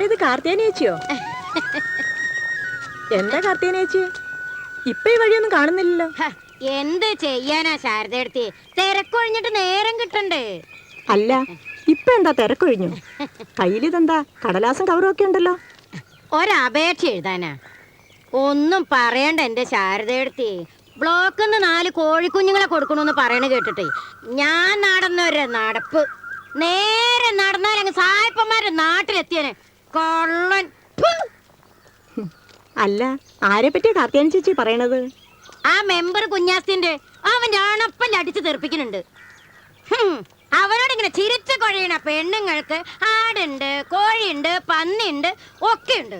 ആരിത് കാർത്തിയാനി ചേച്ചിയോ? എന്താ കാർത്തിയാനി ചേച്ചി ഇപ്പൊ ഈ വഴിയൊന്നും കാണുന്നില്ലല്ലോ? എന്ത് ചെയ്യാനാ ശാരദയെടുത്തി, തിരക്കൊഴിഞ്ഞിട്ട് നേരം കിട്ടണ്ടേ? അല്ല ഇപ്പൊ എന്താ തിരക്കൊഴിഞ്ഞു? കയ്യിലിതെന്താ കടലാസം കവറും ഒക്കെ ഉണ്ടല്ലോ. ഒരപേക്ഷ എഴുതാനാ. ഒന്നും പറയണ്ട എന്റെ ശാരദയെടുത്തി. ബ്ലോക്കിന്ന് 4 കോഴിക്കുഞ്ഞുങ്ങളെ കൊടുക്കണമെന്ന് പറയണ കേട്ടിട്ടേ ഞാൻ നടന്നൊരു നടപ്പ്. നേരെ നടന്നാലങ്ങ് സായപ്പന്മാരുടെ നാട്ടിലെത്തിയനെ കൊള്ളൻ. അല്ല ആരെ പറ്റിയാ കാർത്തിയാനി ചേച്ചി പറയണത്? ആ മെമ്പർ കുഞ്ഞാസ്തിന്റെ അവന്റെ അണപ്പല്ല അടിച്ചു തെറിപ്പിക്കുന്നുണ്ട്. അവനോട് ഇങ്ങനെ ചിരിച്ചു കൊഴയണ പെണ്ണുങ്ങൾക്ക് ആടുണ്ട്, കോഴിയുണ്ട്, പന്നിയുണ്ട്, ഒക്കെ ഉണ്ട്.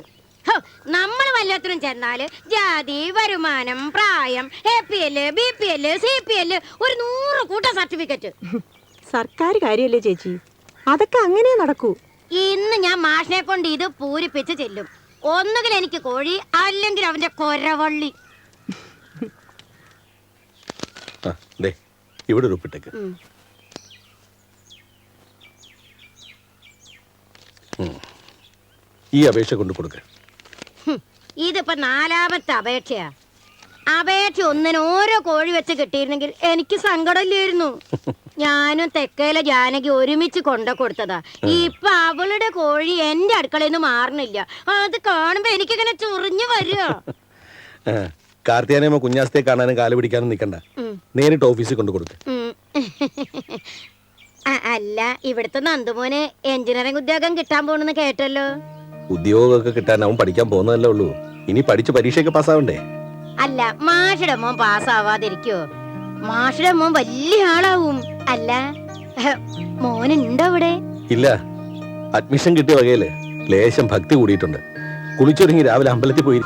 നമ്മൾ വല്ലത്തിനും ചെന്നാല് ജാതി, വരുമാനം, പ്രായം, APL, BPL, CPL, ഒരു 100 കൂട്ടം സർട്ടിഫിക്കറ്റ്. സർക്കാർ കാര്യല്ലേ ചേച്ചി, അതൊക്കെ അങ്ങനെ നടക്കൂ. ഇന്ന് ഞാൻ മാഷിനെ കൊണ്ട് ഇത് പൂരിപ്പിച്ച് ചെല്ലും. ഒന്നുകിൽ എനിക്ക് കോഴി, അല്ലെങ്കിൽ അവന്റെ കൊരവള്ളി. ഇവിടെ ഒരു ഒപ്പിട്ടേക്ക്. ഈ അപേക്ഷ കൊണ്ട് കൊടുക്ക. ഇതിപ്പോ 4ാമത്തെ അപേക്ഷയാ. അപേക്ഷ ഒന്നിന് ഓരോ കോഴി വെച്ച് കിട്ടിയിരുന്നെങ്കിൽ എനിക്ക് സങ്കടമില്ലായിരുന്നു. ഞാനും തെക്കേലെ ജാനകി ഒരുമിച്ച് കൊടുത്തതാ. ഇപ്പൊ അവളുടെ കോഴി എന്റെ അടുക്കളയിൽ നിന്ന് മാറണില്ല. അത് കാണുമ്പോ എനിക്കിങ്ങനെ ചൊറിഞ്ഞു വരിക. കാർത്തിയാനമ്മ കുഞ്ഞാസ്തയെ കാണാനും കാല് പിടിക്കാനും നിക്കണ്ട, നേരിട്ട് ഓഫീസിൽ കൊണ്ട് കൊടുക്ക. അല്ല, ഇവിടുത്തെ നന്ദുമോന് എഞ്ചിനീയറിംഗ് ഉദ്യോഗം കിട്ടാൻ പോണെന്ന് കേട്ടല്ലോ. ഉദ്യോഗമൊക്കെ കിട്ടാൻ അവൻ പഠിക്കാൻ പോകുന്നതല്ലേ ഉള്ളൂ. ഇനി പഠിച്ച് പരീക്ഷയൊക്കെ പാസ്സാവണ്ടേ? അല്ല, മാഷിയുടെ മോൻ പാസ്സാവാതിരിക്കോ? മാഷിയുടെ മോൻ വലിയ ആളാവും. അല്ല, മോനുണ്ടോ അവിടെ? ഇല്ല, അഡ്മിഷൻ കിട്ടിയ വകയില് ലേശം ഭക്തി കൂടിയിട്ടുണ്ട്. കുളിച്ചൊരുങ്ങി രാവിലെ അമ്പലത്തിൽ പോയി.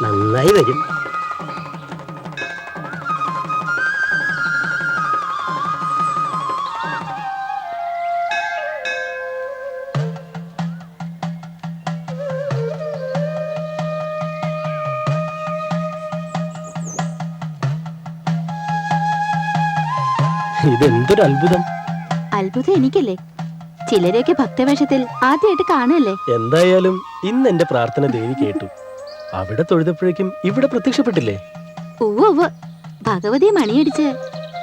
നന്നായി വരും. ഇതെന്തൊരു അത്ഭുതം! അത്ഭുതം എനിക്കല്ലേ, ചിലരെയൊക്കെ ഭക്തവേഷത്തിൽ ആദ്യമായിട്ട് കാണുമല്ലേ. എന്തായാലും ഇന്ന് എന്റെ പ്രാർത്ഥന ദേവി കേട്ടു. അവിടെ തൊഴുതപ്പോഴേക്കും ഇവിടെ പ്രത്യക്ഷപ്പെട്ടില്ലേ? ഉവ്വ് ഭഗവതി മണിയടിച്ച്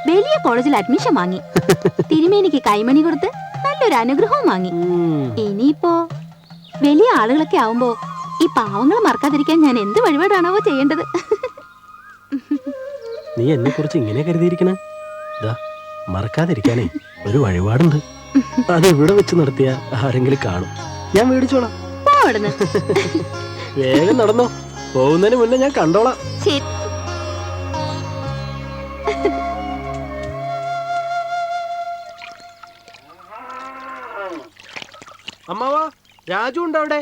വലിയ കോളേജിൽ അഡ്മിഷൻ വാങ്ങി. തിരുമേനിക്ക് കൈമണി കൊടുത്ത് നല്ലൊരു അനുഗ്രഹവും വാങ്ങി. ഇനിയിപ്പോ വലിയ ആളുകളൊക്കെ ആവുമ്പോ ഈ പാവങ്ങളെ മറക്കാതിരിക്കാൻ ഞാൻ എന്ത് വഴിപാടാണോ ചെയ്യേണ്ടത്? നീ എന്നെ കുറിച്ച് ഇങ്ങനെ കരുതിയിരിക്കണ? മറക്കാതിരിക്കാനേ ഒരു വഴിപാടുണ്ട്. അത് ഇവിടെ വെച്ച് നടത്തിയ ആരെങ്കിലും കാണും. ഞാൻ മേടിച്ചോളാം. വേഗം നടന്നോ, പോകുന്നതിന് മുന്നേ ഞാൻ കണ്ടോളാം. അമ്മാവാ, രാജു ഉണ്ടോ അവിടെ?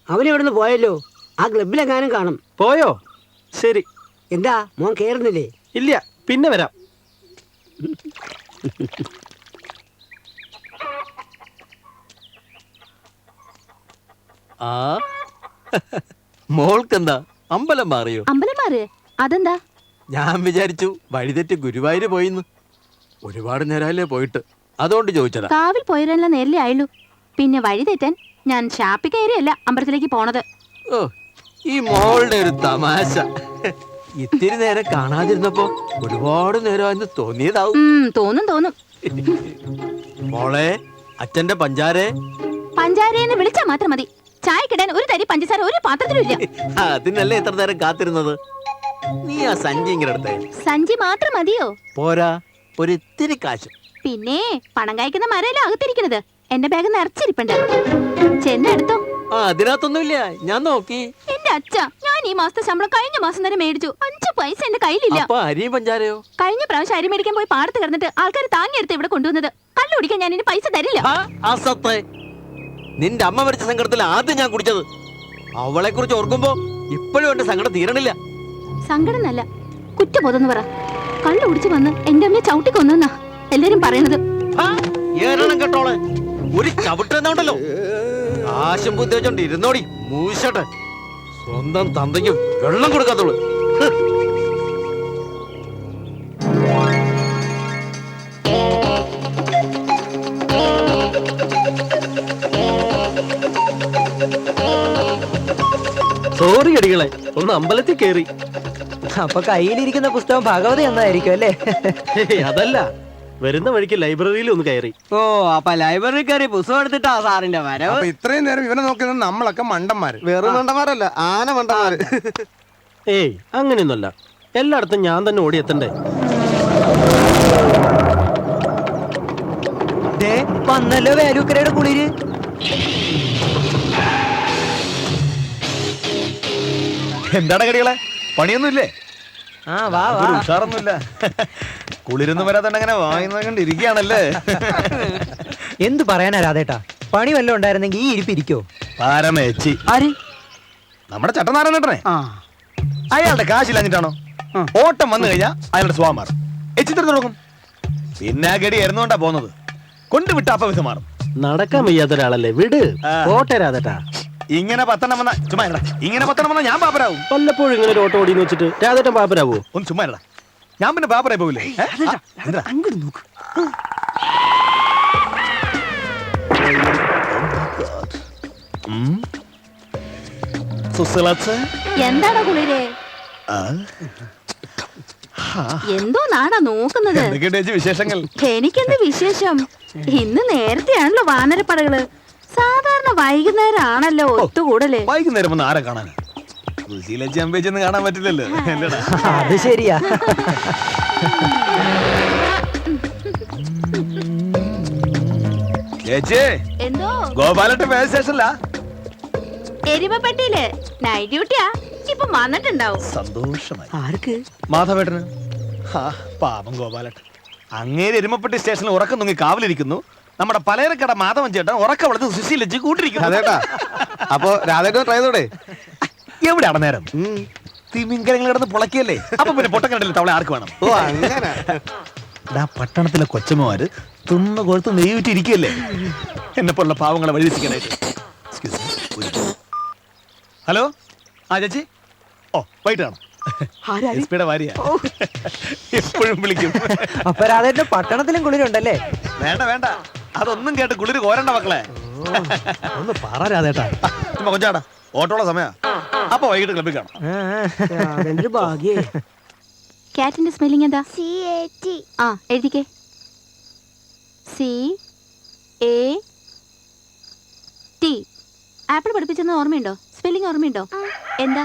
അവനിവിടുന്ന് പോയല്ലോ. ആ ക്ലബിലെങ്ങാനും കാണും. പോയോ? ശരി. എന്താ മോൻ കേറുന്നില്ലേ? ഇല്ല, പിന്നെ വരാം. മോൾക്കെന്താ അമ്പലം മാറിയോ? അമ്പലം മാറിയേ? അതെന്താ? ഞാൻ വിചാരിച്ചു വഴിതെറ്റ് ഗുരുവായൂര് പോയിന്ന്. ഒരുപാട് നേരമല്ലേ പോയിട്ട്, അതുകൊണ്ട് ചോദിച്ചതാ. കാവിൽ പോയല്ല നേരിലേ ആയുള്ളൂ. പിന്നെ വഴി തെറ്റാൻ ഞാൻ ഷാപ്പിൽ കയറിയല്ല അമ്പലത്തിലേക്ക് പോണത്. ഓ, ഈ മോളുടെ ഒരു തമാശ. ഇത്തിരി നേരം കാണാതിരുന്നപ്പോ ഒരുപാട് നേരമായിരുന്നു തോന്നിയതാവും. തോന്നും. മോളെ, അച്ഛന്റെ പഞ്ചാരേ. പഞ്ചാരയെന്ന് വിളിച്ചാ മാത്രം മതി. ചായക്കിടാൻ ഒരു തരി പഞ്ചസാര ഒരു പാത്രത്തിലും ഇല്ല. അതിനല്ലേ എത്ര നേരം കാത്തിരുന്നത്. നീ ആ സഞ്ചി ഇങ്ങനെ എടുത്തേ. സഞ്ചി മാത്രം മതിയോ? പോരാ, ഒരു ഇത്തിരി കാശ്. പിന്നെ പണം കഴിക്കുന്ന മരയിലും അകത്തിരിക്കുന്നത്. എന്റെ ബാഗ് നിറച്ചിരിപ്പുണ്ട്, ചെന്നെടുത്തോ. അതിനകത്തൊന്നുമില്ല, ഞാൻ നോക്കി. എന്റെ അച്ഛ, ഞാൻ ഈ മാസത്തെ ശമ്പളം കഴിഞ്ഞ മാസം തന്നെ മേടിച്ചു. 5 പൈസ എന്റെ കയ്യിലില്ല. അരിയും പഞ്ചാരയോ? കഴിഞ്ഞ പ്രാവശ്യം അരി മേടിക്കാൻ പോയി പാടത്ത് കിടന്നിട്ട് ആൾക്കാർ താങ്ങിയെടുത്ത് ഇവിടെ കൊണ്ടുവന്നത്. കള്ളു കുടിക്കാൻ ഞാൻ ഇനി പൈസ തരില്ല. നിന്റെ അമ്മ മരിച്ച സങ്കടത്തിൽ ആദ്യം ഞാൻ കുടിച്ചത്. അവളെ കുറിച്ച് ഓർക്കുമ്പോ ഇപ്പോഴും എന്റെ സങ്കടം തീരണില്ല. സങ്കടം നല്ല കുറ്റബോധം പറ. കള്ളു കുടിച്ച് വന്ന് എന്റെ അമ്മയെ ചവിട്ടി കൊന്നെന്നാ എല്ലാരും പറയണത്. ഏറണം കേട്ടോളെ, ഒരു ചവിട്ടുന്നുണ്ടല്ലോ. ആശം ബുദ്ധി വെച്ചോണ്ട് ഇരുന്നോടി മൂശട്ടെ. സ്വന്തം തന്തയ്ക്ക് വെള്ളം കൊടുക്കാത്തോളൂ. സോറി അടികളെ, ഒന്ന് അമ്പലത്തിൽ കേറി. അപ്പൊ കയ്യിലിരിക്കുന്ന പുസ്തകം ഭഗവതി എന്നായിരിക്കും അല്ലേ? അതല്ല, വരുന്ന വഴിക്ക് ലൈബ്രറിയിൽ ഒന്ന് കയറി. ഓ അപ്പൊ ലൈബ്രറി കയറി പുസ്തകം എടുത്തിട്ടാ സാറിന്റെ വരവ്. അപ്പൊ ഇത്രയും നേരം ഇവനെ നോക്കിയത് നമ്മളൊക്കെ മണ്ടന്മാര്. വെറും മണ്ടന്മാരല്ല, ആന മണ്ടന്മാര്. ഏയ് അങ്ങനെയൊന്നുമല്ല, എല്ലായിടത്തും ഞാൻ തന്നെ ഓടിയെത്തണ്ടേ. വന്നല്ലോ വേലൂക്കരയുടെ കുളിര്. എന്താണ് കടികളെ, പണിയൊന്നുമില്ലേ? ആ വാ വാ. ഉഷാറൊന്നുമില്ല. കുളിരൊന്നും വരാതെ അങ്ങനെ വായിന്നിരിക്കുകയാണല്ലേ. എന്ത് പറയാനാ രാധേട്ടാ, പണി വല്ലതും ഉണ്ടായിരുന്നെങ്കിൽ ഈ ഇരിപ്പിരിക്കോ? പാരമേച്ചി ആര്? നമ്മുടെ ചട്ടനാരായണേട്ടനെ. ആ അയാളുടെ കാശില്ലാഞ്ഞിട്ടാണോ? ഓട്ടം വന്നു കഴിഞ്ഞാൽ അയാളുടെ സ്വാമാർ എച്ചിട്ട് തുടങ്ങും. പിന്നെ ആ ഗടി എരുന്നുകൊണ്ടാ പോകുന്നത്. കൊണ്ടുവിട്ട അപ്പ വിധം മാറും. നടക്കാൻ വയ്യാത്ത ഒരാളല്ലേ, വിട്. പോട്ടെ രാധേട്ടാ. ഇങ്ങനെ പത്തെണ്ണം വന്ന ചുമ്മാ ഇരടാ. ഇങ്ങനെ പത്തെണ്ണം വന്ന ഞാൻ പാപ്പരാവും. വല്ലപ്പോഴും ഇങ്ങനെ ഒരു ഓട്ടോ ഓടിന്ന് വെച്ചിട്ട് രാധേട്ടൻ പാപ്പരാവോ? ഒന്ന് ചുമ്മാ ഇരടാ, ഞാൻ പിന്നെ പാപ്പറായി പോകില്ലേ? അങ്ങോട്ട് നോക്ക്. എന്താടാ കുളിരേ? എന്തോ നാടാ നോക്കുന്നത്? എന്തൊക്കെയുണ്ട് ചേച്ചി വിശേഷങ്ങൾ? എനിക്കെന്ത് വിശേഷം? ഇന്ന് നേരത്തെയാണല്ലോ വാനരപ്പടകള്. സാധാരണ വൈകുന്നേരം ആണല്ലോ ഒത്തുകൂടല്. വൈകുന്നേരം ഒന്ന് ആരെ കാണാൻ? സുശീലച്ചി അമ്പേച്ചൊന്നും കാണാൻ പറ്റില്ലല്ലോ. അല്ലടാ, അത് ശരിയാ. ചേച്ചി എന്തോ ഗോപാലട്ട് ബസ് സ്റ്റേഷനിലാ. എരിമപ്പെട്ടിയില് നൈറ്റ് ഡ്യൂട്ടിയാ. ഇപ്പൊ വന്നിട്ടുണ്ടാവും. സന്തോഷമായി. ആർക്ക്? മാധവേട്ടന്. പാപം ഗോപാലട്ടൻ അങ്ങേര് എരുമപ്പെട്ടി സ്റ്റേഷനിൽ ഉറക്കം തൂങ്ങി കാവലിരിക്കുന്നു. നമ്മുടെ പലചരക്കട മാധവൻ ചേട്ടൻ ഉറക്കം വളർത്ത് സുശീലച്ചി കൂട്ടിരിക്കുന്നു. അതേട്ടാ, അപ്പൊ രാധേട്ടൻ ട്രൈ ചെയ്തോടെ. എവിടെയാണ് നേരം? തിമിംഗലങ്ങൾ കിടന്ന് പുളക്കിയല്ലേ. അപ്പൊ പിന്നെ പൊട്ടക്കണ്ടല്ലേ തവളെ ആർക്ക് വേണം? ഓ അങ്ങനെ. പട്ടണത്തിലെ കൊച്ചമ്മമാര് തിന്ന് കൊഴുത്ത് നെയ്വിറ്റിരിക്കല്ലേ എന്നെ പോലുള്ള പാവങ്ങളെ വഴിതെറ്റിക്കാനായിട്ട്. ഹലോ, ആ ചേച്ചി. ഓ വൈകിട്ട് കാണാം. എസ്പിയുടെ ഭാര്യ എപ്പോഴും വിളിക്കും. അപ്പൊ രാധേട്ടന് പട്ടണത്തിലും കുളിരുണ്ടല്ലേ? വേണ്ട വേണ്ട, അതൊന്നും കേട്ട് കുളിര് കോരണ്ട മക്കളെ. ഒന്ന് പറ രാധേട്ടാ. ചുമ്മാ കൊഞ്ചാടാ, ഓട്ടോള്ള സമയ. അപ്പൊ വൈകിട്ട് ക്ലബിൽ കാണാം. അതെന്റെ ഭാഗ്യേ. കാറ്റിന്റെ സ്പെല്ലിംഗ് എന്താ? ആ എഴുതിക്കേ. CAT. ആപ്പിൾ പഠിപ്പിച്ചെന്ന് ഓർമ്മയുണ്ടോ? സ്പെല്ലിംഗ് ഓർമ്മയുണ്ടോ? എന്താ?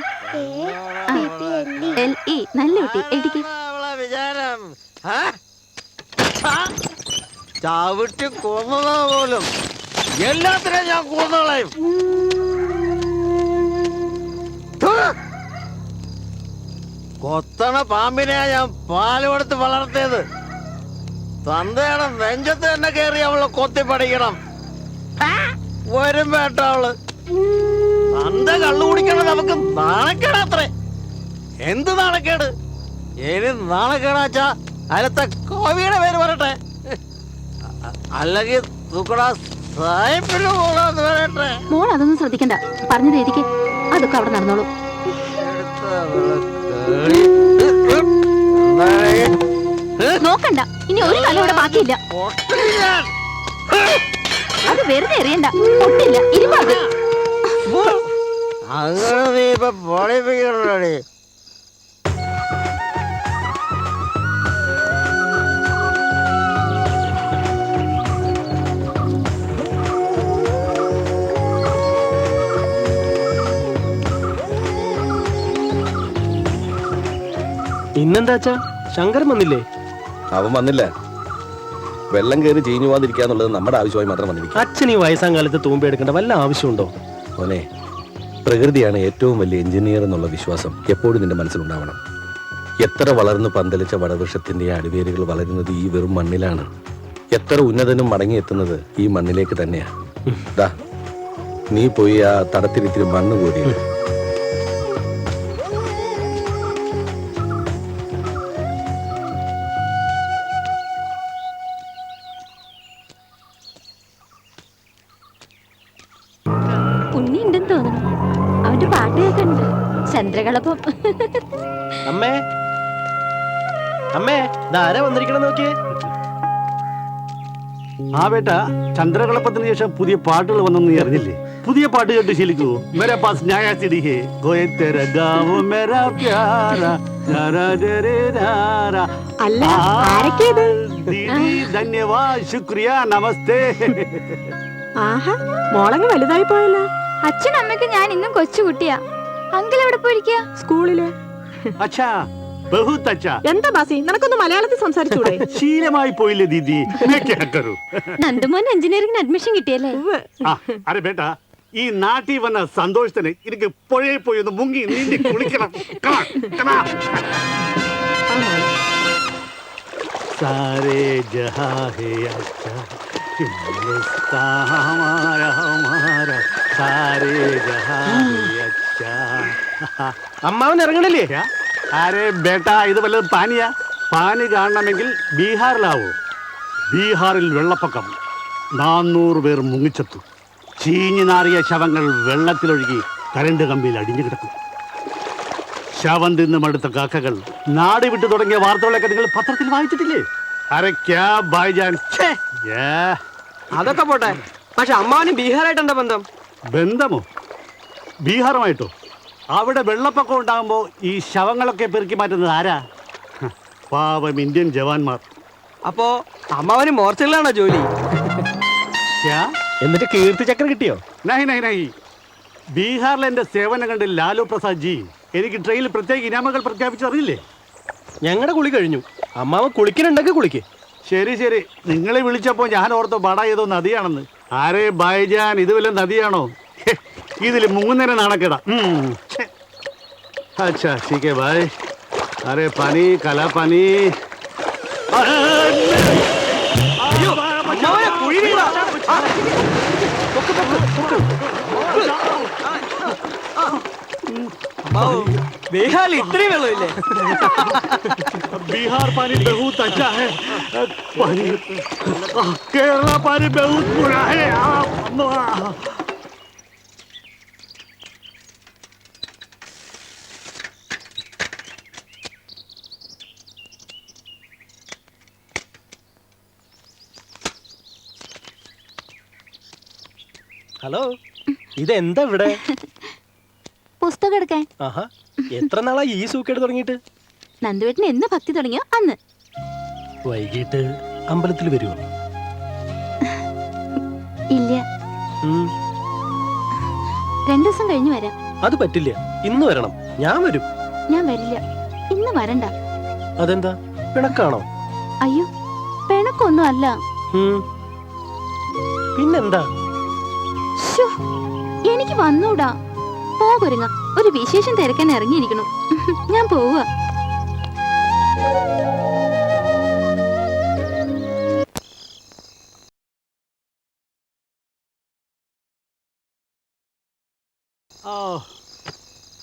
LE. നല്ല കുട്ടി, എഴുതിക്കേ. വിചാരം ചവിട്ടി കൊന്നതാ പോലും. എല്ലാത്തിനും ഞാൻ കൊന്നോളയും. കൊത്തണ പാമ്പിനെയാ ഞാൻ പാല് കൊടുത്ത് വളർത്തിയത്. തന്തയുടെ നെഞ്ചത്ത് തന്നെ കയറി അവളെ കൊത്തി പഠിക്കണം. വരും വേട്ട അവള്. തന്ത കള്ളു കുടിക്കണം. നമുക്ക് നാണക്കേടാത്രേ. എന്ത് നാണക്കേട്? ഇനി നാണക്കേടാച്ചാ അതിലത്തെ കോവിയുടെ പേര് പറയട്ടെ, അല്ലെങ്കിൽ തൂക്കടാ സായിപ്പിന് പോകാന്ന് പറയട്ടെ. മോൾ അതൊന്നും ശ്രദ്ധിക്കണ്ട, പറഞ്ഞത് എഴുതിക്കേ. അതൊക്കെ അവിടെ നടന്നോളൂ. നോക്കണ്ട, ഇനി ഒരു കാലം ഇവിടെ ബാക്കിയില്ല. അത് വെറുതെ എറിയണ്ട, പൊട്ടില്ല, ഇരുമ്പത്. അങ്ങനെ നീ ഇപ്പൊ പൊളിപ്പിക്കണേ. ഇന്നെന്താച്ചാ ശങ്കരൻ വന്നില്ലേ? അവൻ വന്നില്ല. വെള്ളം കയറി ചീഞ്ഞു പോകാതിരിക്കാന്നുള്ളത് നമ്മുടെ ആവശ്യമായി മാത്രം വന്നിരിക്കും. അച്ഛൻ ഈ വയസ്സാം കാലത്ത് തൂമ്പെടുക്കേണ്ട വല്ല ആവശ്യമുണ്ടോ? മോനെ, പ്രകൃതിയാണ് ഏറ്റവും വലിയ എഞ്ചിനീയർ എന്നുള്ള വിശ്വാസം എപ്പോഴും നിന്റെ മനസ്സിലുണ്ടാവണം. എത്ര വളർന്നു പന്തലിച്ച വടവൃക്ഷത്തിന്റെ അടിവേരുകൾ വളരുന്നത് ഈ വെറും മണ്ണിലാണ്. എത്ര ഉന്നതനും മടങ്ങിയെത്തുന്നത് ഈ മണ്ണിലേക്ക് തന്നെയാ. ദാ, നീ പോയി ആ തടത്തിരിത്തിരി മണ്ണ് കോരിയത്. മുട്ടയൊക്കെ ഉണ്ട്. ചന്ദ്രകളപ്പം. അമ്മേ അമ്മേ ഇതാരാ വന്നിരിക്കണം നോക്കിയേ. ആ ബേട്ട, ചന്ദ്രകളപ്പത്തിന് ശേഷം പുതിയ പാട്ടുകൾ വന്നെന്ന് നീ അറിഞ്ഞില്ലേ? പുതിയ പാട്ട് കേട്ട് ശീലിക്കൂ. മേരാ പാസ് നയാ സിഡി ഹേ കോയേ തെരാ ഗാവോ മേരാ പ്യാരാ രാരാ രേ രാരാ. അല്ല, ആരൊക്കെയത്? ദീദി ധന്യവാദ്, ശുക്രിയ, നമസ്തേ. ആഹാ, മോളങ്ങ് വലുതായി പോയല്ലോ. അച്ഛനും അമ്മയ്ക്കും ഞാൻ ഇന്നും കൊച്ചുകുട്ടിയാ. അങ്കിൾ എവിടെ പോയിരിക്കാ? സ്കൂളില്. അച്ഛാ, ബഹുത് അച്ഛാ. എന്താ ബാസി, നിനക്കൊന്ന് മലയാളത്തിൽ സംസാരിച്ചൂടെ? ശീലമായി പോയില്ലേ ദീദി. मैं क्या करूं? നന്ദുമോൻ എഞ്ചിനീയറിംഗിന് അഡ്മിഷൻ കിട്ടിയല്ലേ? ഉവ്വ്. ആ, അരെ ബേട്ടാ, ഈ നാട്ടിൽ വന്ന സന്തോഷത്തിന് എനിക്ക് പുഴയിൽ പോയി ഒന്ന് മുങ്ങി നീന്തി കുളിക്കണം. Come on, come on. सारे जहां है अच्छा, हिंदुस्तान हमारा हमारा, सारे जहां है अच्छा. അമ്മാവൻ ഇറങ്ങണില്ലേ? क्या? अरे बेटा, ഇത് വല്ലതും പാനിയാ? പാനി കാണണമെങ്കിൽ ബീഹാറിലാവൂ. ബീഹാറിൽ വെള്ളപ്പൊക്കം, 400 പേർ മുങ്ങിച്ചെത്തു. ചീഞ്ഞു നാറിയ ശവങ്ങൾ വെള്ളത്തിലൊഴുകി കരണ്ട് കമ്പിയിൽ അടിഞ്ഞു കിടക്കും. ശവം തിന്ന് മടുത്ത കാക്കകൾ നാട് വിട്ടു തുടങ്ങിയ വാർത്തകളൊക്കെ നിങ്ങൾ പത്രത്തിൽ വായിച്ചിട്ടില്ലേ? അരെ ക്യാ ഭായ്ജാൻ. ഛേ, യാ. അതൊക്കെ പോട്ടെ, പക്ഷെ അമ്മാവനും ബീഹാറായിട്ട് എന്താ ബന്ധം? ബന്ധമോ? ബീഹാറുമായിട്ടോ? അവിടെ വെള്ളപ്പൊക്കം ഉണ്ടാകുമ്പോൾ ഈ ശവങ്ങളൊക്കെ പെറുക്കി മാറ്റുന്നത് ആരാ? പാവം ഇന്ത്യൻ ജവാന്മാർ. അപ്പോ അമ്മാവന് മോർച്ചറിലാണോ ജോലി? ക്യാ? എന്നിട്ട് കീർത്തി ചക്രം കിട്ടിയോ? നഹി നഹി നഹി. ബീഹാറിൽ എൻ്റെ സേവനം കണ്ട് ലാലു പ്രസാദ് ജി എനിക്ക് ട്രെയിനിൽ പ്രത്യേക ഇനാമകൾ പ്രഖ്യാപിച്ചറിയില്ലേ? ഞങ്ങളുടെ കുളി കഴിഞ്ഞു. അമ്മാവൻ കുളിക്കുന്നുണ്ടെങ്കിൽ കുളിക്ക്. ശരി ശരി, നിങ്ങളെ വിളിച്ചപ്പോൾ ഞാൻ ഓർത്ത് ബട ഏതോ നദിയാണെന്ന്. ആരേ ഭായ്ജാൻ, ഇത് വല്ല നദിയാണോ? ഇതിൽ മുങ്ങുന്നതിനെ നാണക്കേടാ. അച്ഛാ, ठीक है भाई. अरे पानी, काला पानी. ബീഹാറിൽ ഇത്രയും വെള്ളമില്ലേ? बिहार पानी बहुत अच्छा है. पानी, केरला पानी बहुत बुरा है. ഹലോ, ഇതെന്താ ഇവിടെ? പുസ്തകം എടുക്കാൻ. ആഹാ, എത്ര നാളാ ഈ സൂക്കേട് തുടങ്ങിയിട്ട്? നന്ദുവേട്ടന് എന്ന് ഭക്തി തുടങ്ങിയോ അന്ന്. വൈകിട്ട് അമ്പലത്തിൽ വരുമോ? ഇല്ല, 2 ദിവസം കഴിഞ്ഞ് വരാം. അത് പറ്റില്ല, ഇന്ന് വരണം. ഞാൻ വരും. ഞാൻ വരില്ല, ഇന്ന് വരണ്ട. അതെന്താ, പിണക്കാണോ? അയ്യോ, പിണക്കൊന്നും അല്ല. പിന്നെന്താ? ശ്ശോ, എനിക്ക് വന്നൂടാ. പോകൊരുങ്ങ, ഒരു വിശേഷം തിരക്കാൻ ഇറങ്ങിയിരിക്കണു. ഞാൻ പോവുക.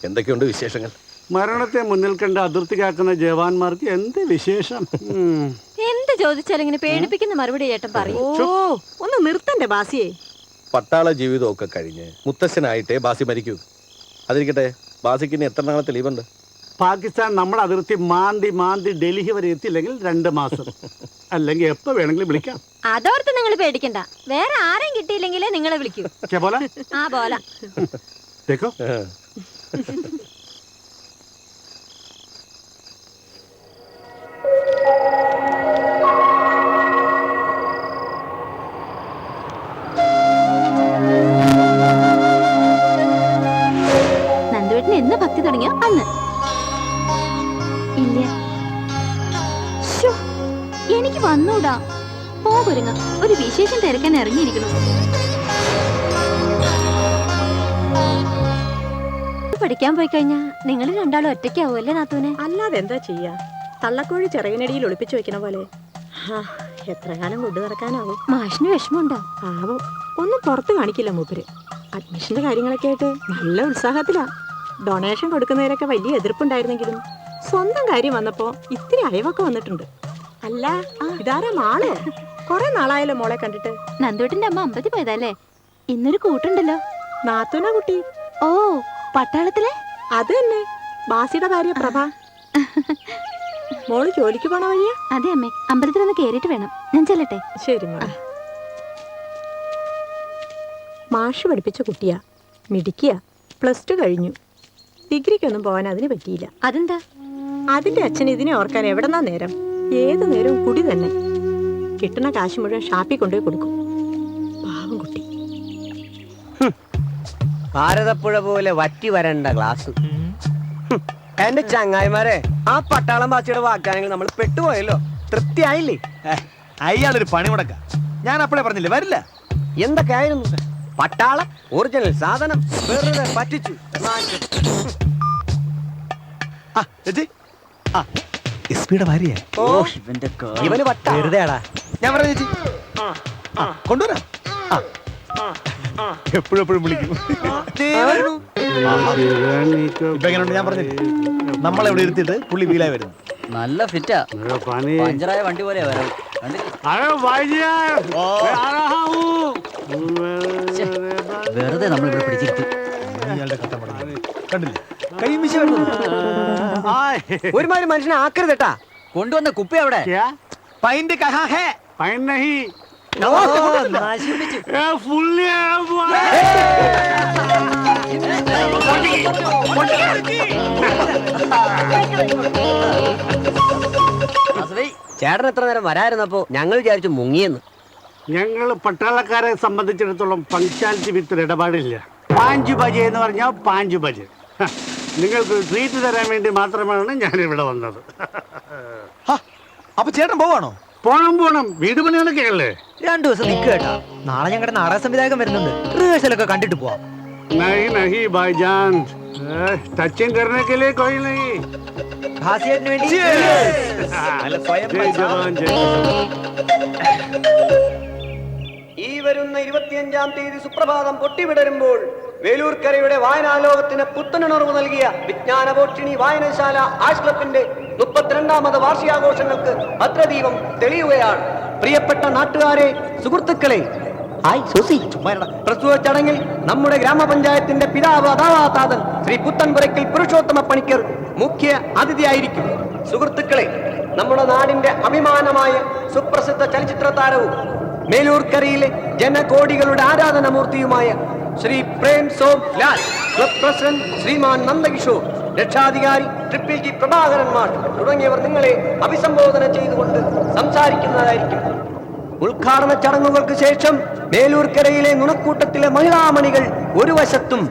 എന്തൊക്കെയുണ്ട് വിശേഷങ്ങൾ? മരണത്തെ മുന്നിൽ കണ്ട് അതിർത്തി കാക്കുന്ന ജവാന്മാർക്ക് എന്ത് വിശേഷം? എന്ത് ചോദിച്ചാലും ഇങ്ങനെ പേടിപ്പിക്കുന്ന മറുപടി ചേട്ടൻ പറയും. ഓ, ഒന്ന് നിർത്തണ്ടേ ബാസിയെ? പട്ടാള ജീവിതമൊക്കെ കഴിഞ്ഞ് മുത്തശ്ശനായിട്ടേ ബാസി മരിക്കൂ. അതിരിക്കട്ടെ, ബാസിക്ക് ഇനി എത്ര നാളത്തെ ലീവുണ്ട്? പാകിസ്ഥാൻ നമ്മുടെ അതിർത്തി മാന്തി മാന്തി ഡൽഹി വരെ എത്തിയില്ലെങ്കിൽ 2 മാസം, അല്ലെങ്കിൽ എപ്പോ വേണമെങ്കിലും വിളിക്കാം. അതോർത്ത് നിങ്ങൾ പേടിക്കണ്ട. വേറെ ആരെയും കിട്ടിയില്ലെങ്കിലേ നിങ്ങളെ വിളിക്കൂ. പോല ആ പോല. देखो. നന്ദുവേട്ടന് എന്ന് ഭക്തി തുടങ്ങിയോ അന്ന്. ഇല്ല, ശ്ശോ, എനിക്ക് വന്നൂടാ. പോകൊരുങ്ങ, ഒരു വിശേഷം തിരക്കാൻ ഇറങ്ങിയിരിക്കണു. പഠിക്കാൻ പോയി കഴിഞ്ഞാ നിങ്ങൾ രണ്ടാളും ഒറ്റയ്ക്കാവുമല്ലേ നാത്തൂനെ? അല്ലാതെ എന്താ ചെയ്യാ? തള്ളക്കോഴി ചിറകിനടിയിൽ ഒളിപ്പിച്ചു വെക്കണ പോലെ. എത്ര കാലം കൊണ്ടു നടക്കാനാവും? മാഷിന് വിഷമമുണ്ടോ? പാവം, ഒന്നും പുറത്ത് കാണിക്കില്ല മൂപ്പര്. അഡ്മിഷന്റെ കാര്യങ്ങളൊക്കെ ആയിട്ട് നല്ല ഉത്സാഹത്തിലാ. ഡൊണേഷൻ കൊടുക്കുന്നതിലൊക്കെ വലിയ എതിർപ്പുണ്ടായിരുന്നെങ്കിലും സ്വന്തം കാര്യം വന്നപ്പോ ഇത്തിരി അയവൊക്കെ വന്നിട്ടുണ്ട്. അല്ല, ഇതാരാ മാളോ? കൊറേ നാളായല്ലോ മോളെ കണ്ടിട്ട്. നന്ദുവേട്ടന്റെ അമ്മ അമ്പതി പോയതല്ലേ? ഇന്നൊരു കൂട്ടുണ്ടല്ലോ. നാത്തൂനാ കുട്ടി. ഓ, പട്ടാളത്തിലെ? അത് തന്നെ, ബാസിയുടെ ഭാര്യ പ്രഭ. മോള് ജോലിക്ക് പോണ വഴിയാ? അതെ അമ്മേ, അമ്പലത്തിലൊന്ന് കേറിയിട്ട് വേണം. ഞാൻ ചെല്ലട്ടെ? ശരി മോളെ. മാഷ് പഠിപ്പിച്ച കുട്ടിയാ, മിടിക്കുക. +2 കഴിഞ്ഞു. ഡിഗ്രിക്കൊന്നും പോകാൻ അതിന് പറ്റിയില്ല. അതെന്താ? അതിന്റെ അച്ഛൻ ഇതിനെ ഓർക്കാൻ എവിടെന്നാ നേരം? ഏത് നേരവും കുടി തന്നെ. കിട്ടുന്ന കാശ് മുഴുവൻ ഷാപ്പിൽ കൊണ്ടുപോയി കൊടുക്കും. പാവം കുട്ടി. ഭാരതപ്പുഴ പോലെ വറ്റി വരേണ്ട ഗ്ലാസ്. എന്റെ ചങ്ങായിമാരെ, ആ പട്ടാളം ബാച്ചിയുടെ വാഗ്ദാനങ്ങൾ നമ്മൾ പെട്ടുപോയല്ലോ. തൃപ്തിയായില്ലേ? അയാളൊരു പണി മുടക്ക. ഞാൻ അപ്പോഴേ പറഞ്ഞില്ലേ വരില്ല. എന്തൊക്കെ ആയിരുന്നു? പട്ടാള ഒറിജിനൽ സാധനം വെറുതെ പറ്റിച്ചു. എസ്പിയുടെ ഭാര്യ ഓ, ഇവന് പട്ട വെറുതെയാടാ. ഞാൻ പറഞ്ഞ ചേച്ചി കൊണ്ടുവരാം. എപ്പോഴും വിളിക്കും. ഇപ്പൊ എങ്ങനെയുണ്ട്? ഞാൻ പറഞ്ഞില്ലേ നമ്മളെവിടെ ഇരുത്തിയിട്ട് പുള്ളി വീലായി വരുന്നു. നല്ല ഫിറ്റാ. പഞ്ചറായ വണ്ടി പോലെയാ വരാം. വെറുതെ നമ്മൾ ഇവിടെ പിടിച്ചിരുത്തി. കണ്ടില്ലേ കൈമിശ വരുന്നു. ഒരുമാതിരി മനുഷ്യനെ ആക്കരുതട്ടാ. കൊണ്ടുവന്ന കുപ്പി അവിടെ പൈന്റ് കഹാ ഹേ? ചേട്ടൻ എത്ര നേരം വരായിരുന്നപ്പോ ഞങ്ങൾ വിചാരിച്ചു മുങ്ങിയെന്ന്. ഞങ്ങൾ പട്ടാളക്കാരെ സംബന്ധിച്ചിടത്തോളം പങ്ക്ച്വാലിറ്റി വിത്ത് ഇടപാടില്ല. 5 ബജെ എന്ന് പറഞ്ഞാൽ 5 ബജെ. നിങ്ങൾക്ക് ട്രീറ്റ് തരാൻ വേണ്ടി മാത്രമാണ് ഞാൻ ഇവിടെ വന്നത്. അപ്പൊ ചേട്ടൻ പോവാണോ? പോണം, വീട് പണികളൊക്കെ അല്ലേ. 2 ദിവസം നിൽക്കുക കേട്ടാ. നാളെ ഞങ്ങളുടെ നാടക സംവിധായകൻ വരുന്നുണ്ട്. റിഹേഴ്സലൊക്കെ കണ്ടിട്ട് പോവാം. नहीं भाईजान, टचिंग करने के लिए कोई नहीं. ഹാസ്യത്തിന് വേണ്ടി जय जवान जय. ഈ വരുന്ന 25-ാം തീയതി സുപ്രഭാതം പൊട്ടിവിടരുമ്പോൾ വേലൂർക്കരയുടെ വായനാലോകത്തിന് പുത്തനുണർവ് നൽകിയ വിജ്ഞാനപോഷിണി വായനശാല ആർട്സ് ക്ലബിന്റെ 32ാമത് വാർഷികാഘോഷങ്ങൾക്ക് ഭദ്രദീപം തെളിയുകയാണ്. പ്രിയപ്പെട്ട നാട്ടുകാരെ, സുഹൃത്തുക്കളെ, പ്രസ്തുത ചടങ്ങിൽ നമ്മുടെ ഗ്രാമപഞ്ചായത്തിന്റെ പിതാവ് അഥാവാതാതൻ ശ്രീ പുത്തൻപുരയ്ക്കൽ പുരുഷോത്തമ പണിക്കർ മുഖ്യ അതിഥിയായിരിക്കും. സുഹൃത്തുക്കളെ, നമ്മുടെ നാടിന്റെ അഭിമാനമായ സുപ്രസിദ്ധ ചലച്ചിത്ര താരവും മേലൂർക്കരയിലെ ജനകോടികളുടെ ആരാധനമൂർത്തിയുമായ ശ്രീ പ്രേം സോം ലാൽ, ക്ലബ് പ്രസിഡന്റ് ശ്രീമാൻ നന്ദകിഷോർ, രക്ഷാധികാരി ട്രിപ്പിൾ പ്രഭാകരൻ മാഷ് തുടങ്ങിയവർ നിങ്ങളെ അഭിസംബോധന ചെയ്തുകൊണ്ട് സംസാരിക്കുന്നതായിരിക്കും. ഉദ്ഘാടന ചടങ്ങുകൾക്ക് ശേഷം മേലൂർക്കരയിലെ നുണക്കൂട്ടത്തിലെ മഹിളാമണികൾ ഒരു വശത്തും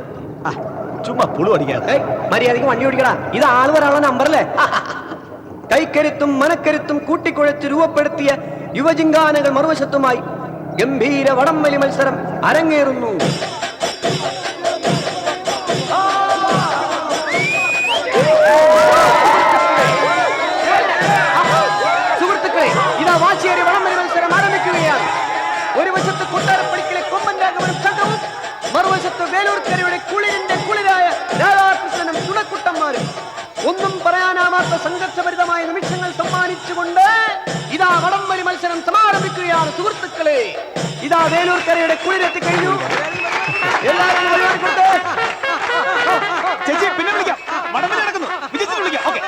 ചുമ്മാ പുളു അടിക്കാതെ മര്യാദയ്ക്ക് വണ്ടി ഓടിക്കടാ. ഇത് ആള് വരാനുള്ള നമ്പറല്ലേ? കൈക്കരുത്തും മനക്കരുത്തും കൂട്ടിക്കുഴച്ച് രൂപപ്പെടുത്തിയ യുവജിങ്കാനകൾ മറുവശത്തുമായി ഗംഭീര വടംവലി മത്സരം അരങ്ങേറുന്നു. സുഹൃത്തുക്കളെ, ഇതാ വാശിയേറിയ വടംവലി മത്സരം ആരംഭിക്കുകയാണ്. ഒരു വശത്ത് കൊട്ടാരപ്പടിക്കിലെ കൊമ്പൻ രാഘവനും സംഘവും, മറുവശത്ത് വേലൂർക്കരയുടെ കുളിരിന്റെ കുളിരായ രാധാകൃഷ്ണനും തുണക്കുട്ടന്മാരും. ഒന്നും പറയാനാവാത്ത സംഘർഷഭരിതമായ നിമിഷങ്ങൾ സമ്മാനിച്ചുകൊണ്ട് ഇതാ വടംവലി മത്സരം സമാരംഭിക്കുകയാണ്. സുഹൃത്തുക്കളെ, ഇതാ വേലൂർക്കരയുടെ കുളിരെത്തി കഴിഞ്ഞു. എല്ലാവരും ചേച്ചി പിന്നെ വിളിക്കാം. വടംവലി നടക്കുന്നു. വിജയിച്ചിട്ട് വിളിക്കാം. ഓക്കെ.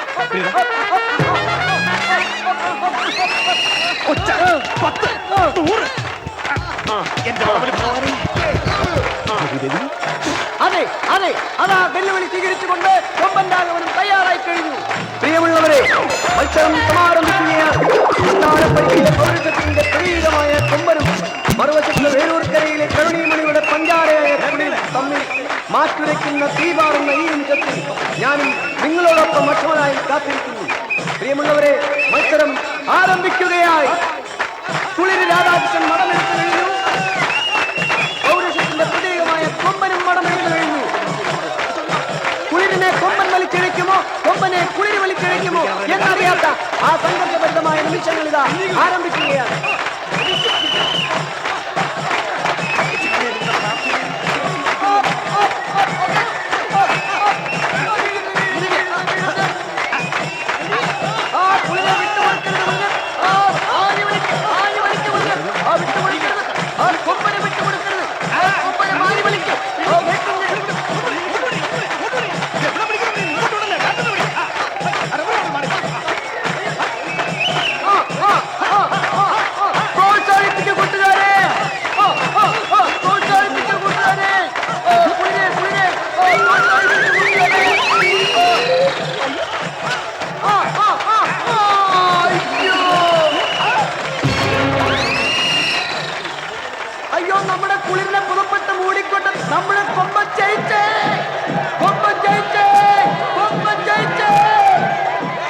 10 100 എന്റെ വടംവലി. അതെ അതെ, അതാ വെല്ലുവിളി സ്വീകരിച്ചുകൊണ്ട് കൊമ്പൻ രാഘവനും തയ്യാറായി കഴിഞ്ഞു. പ്രിയമുള്ളവരെ, മത്സരം സമാരംഭിക്കുകയാണ്. പ്രതീകമായ കൊമ്പനും മറുവശത്ത് വേലൂർക്കരയിലെ കരുണീമണിയുടെ പഞ്ചാരയായ കുളിരും തമ്മിൽ മാറ്റുരയ്ക്കുന്ന തീപാറുന്ന ഈ നിമിഷത്തിൽ ഞാനും നിങ്ങളോടൊപ്പം മറ്റൊരായി കാത്തിരിക്കുന്നു. പ്രിയമുള്ളവരെ, മത്സരം ആരംഭിക്കുകയായി. കുളിര് രാധാകൃഷ്ണൻ മടമെടുത്തു കഴിഞ്ഞു. പൗരുഷത്തിന്റെ പ്രതീകമായ കൊമ്പനും മടമെടുത്തു കഴിഞ്ഞു. കുളിരിനെ കൊമ്പൻ വലിച്ചിഴയ്ക്കുമോ, കൊമ്പനെ കുളിര് വലിച്ചിഴയ്ക്കുമോ എന്നറിയാത്ത ആ സംഘർഷബദ്ധമായ നിമിഷങ്ങൾ ഇതാ ആരംഭിക്കുകയാണ്.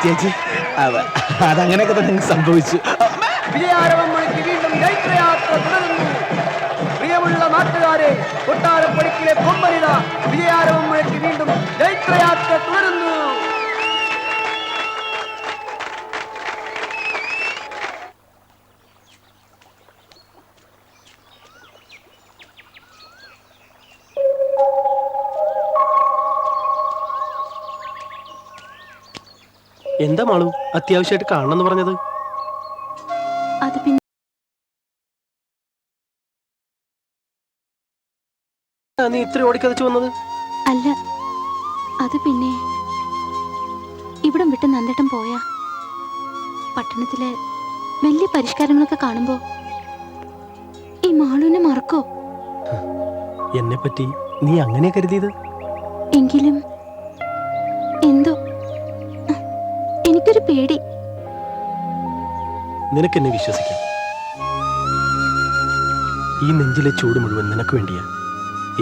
ചേച്ചി അതങ്ങനെയൊക്കെ തന്നെ സംഭവിച്ചു. വിജയാരവം മുഴക്കി വീണ്ടും ജൈത്രയാത്ര തുടരുന്നു. പ്രിയമുള്ള നാട്ടുകാരെ, കൊട്ടാരപ്പടിക്കിലെ കൊമ്പനിത വിജയാരവം മുഴക്കി വീണ്ടും ജൈത്രയാത്ര തുടരുന്നു. എന്താ മാളു അത്യാവശ്യമായിട്ട് കാണണമെന്ന് പറഞ്ഞത്? അത് പിന്നെ നീ ഇത്ര ഓടിക്കതച്ചു വന്നത്? അല്ല, അത് പിന്നെ ഇവിടം വിട്ട് നന്ദേട്ടൻ പോയാ പട്ടണത്തിലെ വലിയ പരിഷ്കാരങ്ങളൊക്കെ കാണുമ്പോ ഈ മാളുവിനെ മറക്കോ? എന്നെ പറ്റി നീ അങ്ങനെ കരുതിയത്? എങ്കിലും എന്തോ എനിക്കൊരു പേടി. നിനക്കെന്നെ വിശ്വസിക്കാം. ഈ നെഞ്ചിലെ ചൂട് മുഴുവൻ നിനക്ക് വേണ്ടിയാ.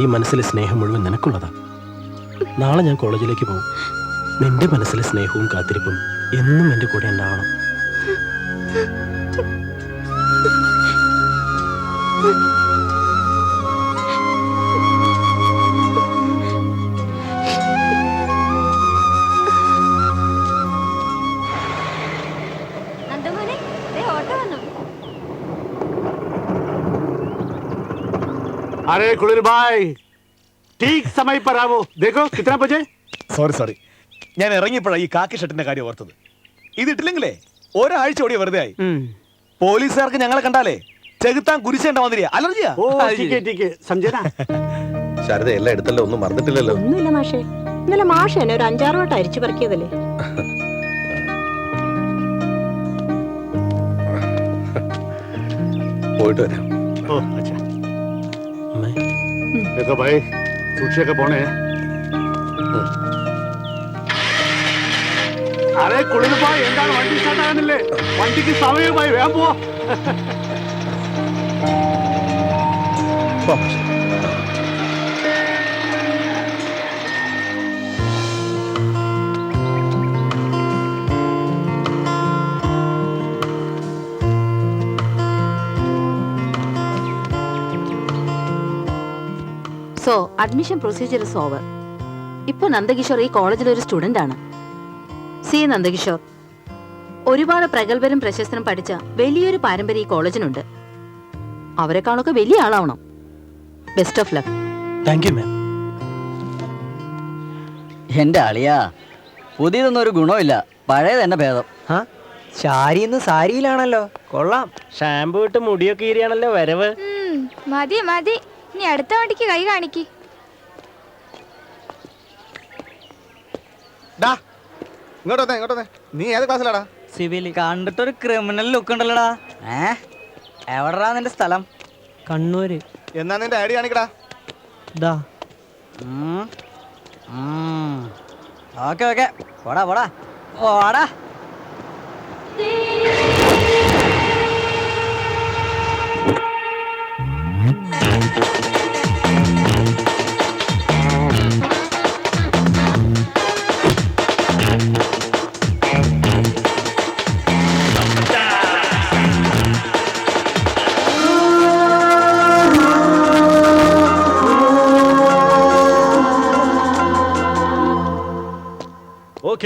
ഈ മനസ്സിലെ സ്നേഹം മുഴുവൻ നിനക്കുള്ളതാ. നാളെ ഞാൻ കോളേജിലേക്ക് പോകും. നിന്റെ മനസ്സിലെ സ്നേഹവും കാത്തിരിപ്പും എന്നും എന്റെ കൂടെ ഉണ്ടാവണം. നന്ദുമോനെ, ദേ ഓട്ടോ വന്നു. अरे कुलिर भाई ठीक समय पर आओ. देखो कितना बजे. സോറി ഞാൻ ഇറങ്ങിയപ്പോഴാ ഈ കാക്കി ഷർട്ടിന്റെ കാര്യം ഓർത്തത്. ഇതിട്ടില്ലെങ്കിലേ ഒരാഴ്ച ഓടിയ വെറുതെ ആയി. പോലീസുകാർക്ക് ഞങ്ങളെ കണ്ടാലേ ചെകുത്താൻ കുരിശേണ്ട വന്നിരിയ അലർജിയാ. ओ ठीक है समझे ना. ശാരദ എല്ലാം എടുത്തല്ലോ, ഒന്നും മറന്നിട്ടില്ലല്ലോ. ഒന്നുമില്ല മാഷേ, ഇന്നലെ മാഷ് എന്നെ ഒരു 5-6 വട്ടം അരിച്ചു പറക്കിയതല്ലേ. പോയിട്ട് വരാം. ओ अच्छा. देखो भाई सूचे के പോണേ. അരെ കുളിർ ഭായ് എന്താണ് വണ്ടി സ്റ്റാർട്ട് ആകുന്നില്ലേ? വണ്ടിക്ക് സമയമായി, വേഗം പോ. പോ, മാഷേ. So admission procedure is over. ഇപ്പൊ നന്ദകിഷോർ ഈ കോളേജിൽ ഒരു സ്റ്റുഡന്റ് ആണ്. സി നന്ദകിഷോർ, ഒരുപാട് പ്രഗത്ഭരും പ്രശസ്തരും പഠിച്ച വലിയൊരു പാരമ്പര്യം ഈ കോളേജിനുണ്ട്. അവരെക്കാളൊക്കെ വലിയ ആളാവണം. Best of luck. Thank you ma'am. എന്റെ അളിയാ, പുതിയതൊന്നും ഒരു ഗുണമില്ല, പഴയ തന്നെ ഭേദം. ശാരിന്ന് സാരിയിലാണല്ലോ, കൊള്ളാം. ഷാമ്പു ഇട്ട് മുടിയൊക്കെ ഈരിയാണല്ലോ വരവ്. മതി മതി, ഇനി അടുത്ത വണ്ടിക്ക് കൈ കാണിക്ക്. ഇങ്ങോട്ടെ. നീ ഏത് ക്ലാസ്സിലാടാ? സിവിൽ. കണ്ടിട്ടൊരു ക്രിമിനൽ ലുക്ക് ഉണ്ടല്ലോടാ. എവിടാ നിന്റെ സ്ഥലം? കണ്ണൂര്. എന്നാ നിന്റെ ഐഡി കാണിക്കടാ. ഓക്കെ പോടാ.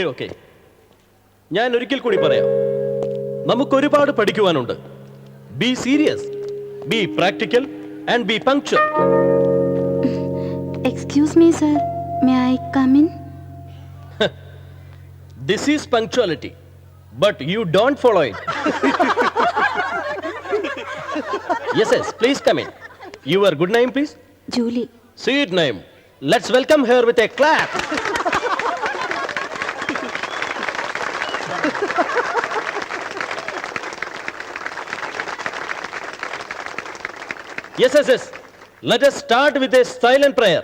ഓക്കെ ഞാൻ ഒരിക്കൽ കൂടി പറയാം. നമുക്കൊരുപാട് പഠിക്കുവാനുണ്ട്. Be serious, be practical and be punctual. Excuse me sir, may I come in? This is punctuality, but you don't follow it. Yes please come in. Your good name please? Julie. Sweet name. Let's welcome her with a clap. Yes. Let us start with a silent prayer.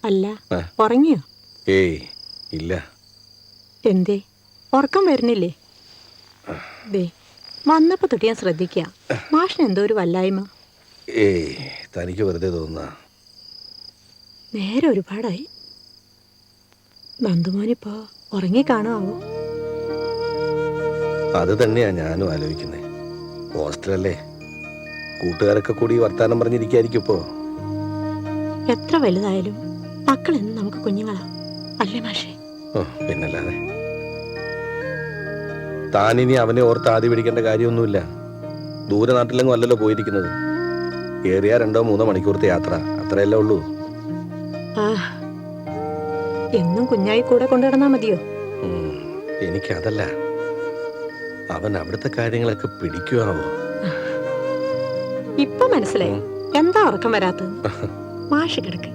അല്ല, ഉറങ്ങിയോ? ഏയ് ഇല്ല. എന്തേ, ഉറക്കം വരുന്നില്ലേ? ദേ, വന്നപ്പോ തൊട്ട് ഞാൻ ശ്രദ്ധിക്കാം, മാഷിന് എന്തോ ഒരു വല്ലായ്മ. ഏയ് തനിക്ക് വെറുതെ തോന്നുന്ന. നേരെ ഒരുപാടായി. നന്ദുമോനിപ്പോ ഉറങ്ങി കാണുമാവോ? അത് തന്നെയാ ഞാനും ആലോചിക്കുന്നത്. ഹോസ്റ്റലല്ലേ, കൂട്ടുകാരൊക്കെ കൂടി വർത്താനം പറഞ്ഞിരിക്കായിരിക്കും ഇപ്പോ. എത്ര വലുതായാലും മക്കളെന്ന് നമുക്ക് കുഞ്ഞുങ്ങളാ, അല്ലേ മാഷേ? പിന്നല്ലാതെ. താനിനി അവനെ ഓർത്ത് ആദ്യ പിടിക്കേണ്ട കാര്യമൊന്നുമില്ല. ദൂരെ നാട്ടിലെങ്ങും അല്ലല്ലോ പോയിരിക്കുന്നത്. ഏറിയ 2-3 മണിക്കൂറത്തെ യാത്ര, അത്രയല്ലേ ഉള്ളൂ. എന്നും കുഞ്ഞായി കൂടെ കൊണ്ടുനടന്നാ മതിയോ? എനിക്കതല്ല, അവൻ അവിടുത്തെ കാര്യങ്ങളൊക്കെ പിടിക്കുവാവോ? ഇപ്പൊ മനസ്സിലായി എന്താ ഉറക്കം വരാത്തത്. മാഷ് കിടക്ക്.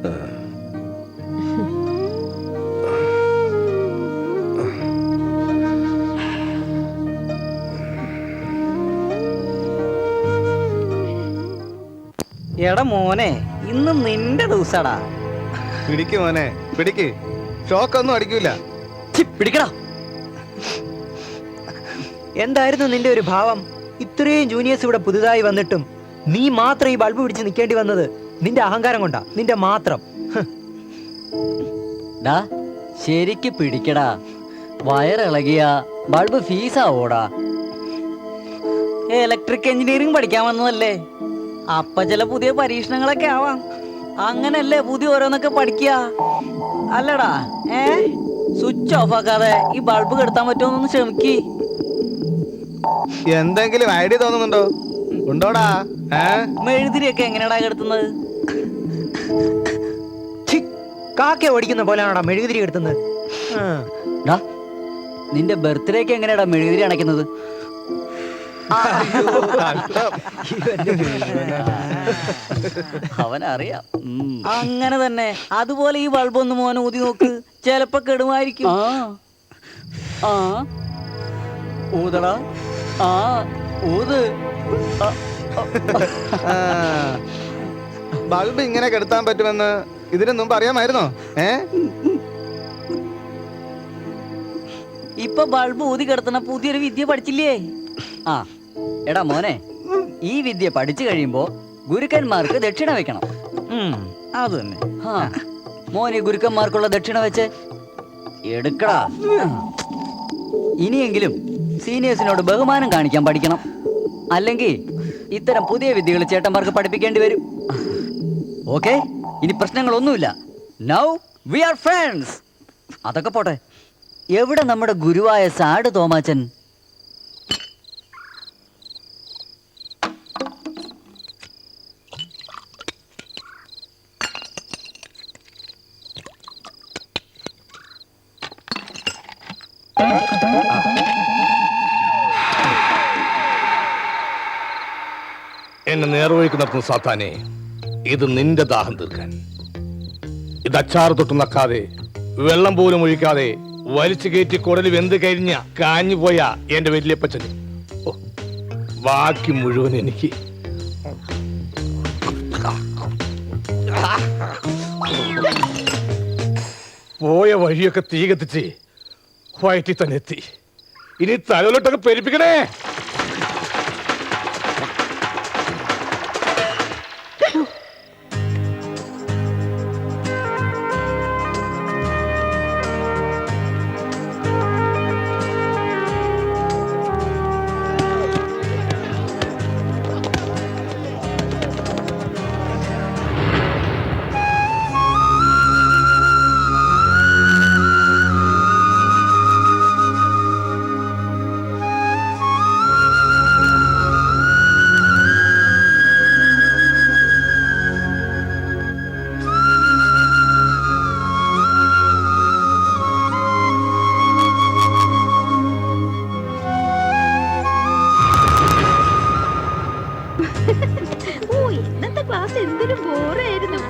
എടാ മോനെ, ഇന്ന് നിന്റെ ദിവസാടാ. പിടിക്ക് മോനെ, പിടിക്ക്. ഷോക്കൊന്നും അടിക്കൂല. പിടിക്കടാ. എന്തായിരുന്നു നിന്റെ ഒരു ഭാവം? ഇത്രയും ജൂനിയേഴ്സ് ഇവിടെ പുതുതായി വന്നിട്ടും നീ മാത്രം ഈ ബൾബ് പിടിച്ച് നിൽക്കേണ്ടി വന്നത് നിന്റെ അഹങ്കാരം കൊണ്ടാ, നിന്റെ മാത്രം. ശരിക്ക് പിടിക്കടാ. വയറിളകിയ ബൾബ് ഫീസാവോടാ. ഇലക്ട്രിക് എഞ്ചിനീയറിംഗ് പഠിക്കാൻ വന്നതല്ലേ, അപ്പൊ ചില പുതിയ പരീക്ഷണങ്ങളൊക്കെ ആവാം. അങ്ങനല്ലേ പുതിയ ഓരോന്നൊക്കെ പഠിക്കുക, അല്ലടാ? സ്വിച്ച് ഓഫ് ആക്കാതെ ഈ ബൾബ് കെടുത്താൻ പറ്റുമോന്നൊന്ന് ശ്രമിക്ക്. എന്തെങ്കിലും ഐഡിയ തോന്നുന്നുണ്ടോ? ഉണ്ടോടാ? മെഴുതിരിയൊക്കെ എങ്ങനെയാടാ കെടുത്തുന്നത്? കാക്ക ഓടിക്കുന്ന പോലെയാണോടാ മെഴുകുതിരി കെടുത്തുന്നത്? നിന്റെ ബർത്ത്ഡേക്ക് എങ്ങനെയാടാ മെഴുകുതിരി അണയ്ക്കുന്നത്? അവനറിയാം. അങ്ങനെ തന്നെ അതുപോലെ ഈ ബൾബ് ഒന്ന് മോനെ ഊതി നോക്ക്, ചെലപ്പോ കെടുമായിരിക്കും. ഊതടാ. ഊത്. ബൾബ് ഇങ്ങനെ കെടുത്താൻ പറ്റുമെന്ന് ഇതിനു മുമ്പ് അറിയാമായിരുന്നോ? ഇപ്പൊ ബൾബ് ഊതി കിടത്തുന്ന പുതിയൊരു വിദ്യ പഠിച്ചില്ലേ? എടാ മോനെ, ഈ വിദ്യ പഠിച്ചു കഴിയുമ്പോ ഗുരുക്കന്മാർക്ക് ദക്ഷിണ വെക്കണം. അത് തന്നെ. മോനെ, ഗുരുക്കന്മാർക്കുള്ള ദക്ഷിണ വെച്ച് എടുക്കടാ. ഇനിയെങ്കിലും സീനിയേഴ്സിനോട് ബഹുമാനം കാണിക്കാൻ പഠിക്കണം. അല്ലെങ്കിൽ ഇത്തരം പുതിയ വിദ്യകൾ ചേട്ടന്മാർക്ക് പഠിപ്പിക്കേണ്ടി വരും. ഓക്കെ, ഇനി പ്രശ്നങ്ങളൊന്നുമില്ല. Now we are friends. അതൊക്കെ പോട്ടെ, എവിടെ നമ്മുടെ ഗുരുവായ സാഡ് തോമാച്ചൻ? എന്നെ നേർവഴിക്ക് നടത്തുന്ന സാത്താനെ, ഇത് നിന്റെ ദാഹം തീർക്കാൻ. ഇത് അച്ചാറ് തൊട്ട് നക്കാതെ, വെള്ളം പോലും ഒഴിക്കാതെ വലിച്ചു കയറ്റി കുടല് വെന്ത് കഴിഞ്ഞ കാഞ്ഞു പോയ എന്റെ വല്യപ്പച്ചന് ബാക്കി മുഴുവൻ എനിക്ക്. പോയ വഴിയൊക്കെ തീ കത്തിച്ച് വയറ്റിൽ തന്നെ എത്തി. ഇനി തലയിലോട്ടൊക്കെ പെരുപ്പിക്കണേ. എന്തൊരു ബോറായിരുന്നു.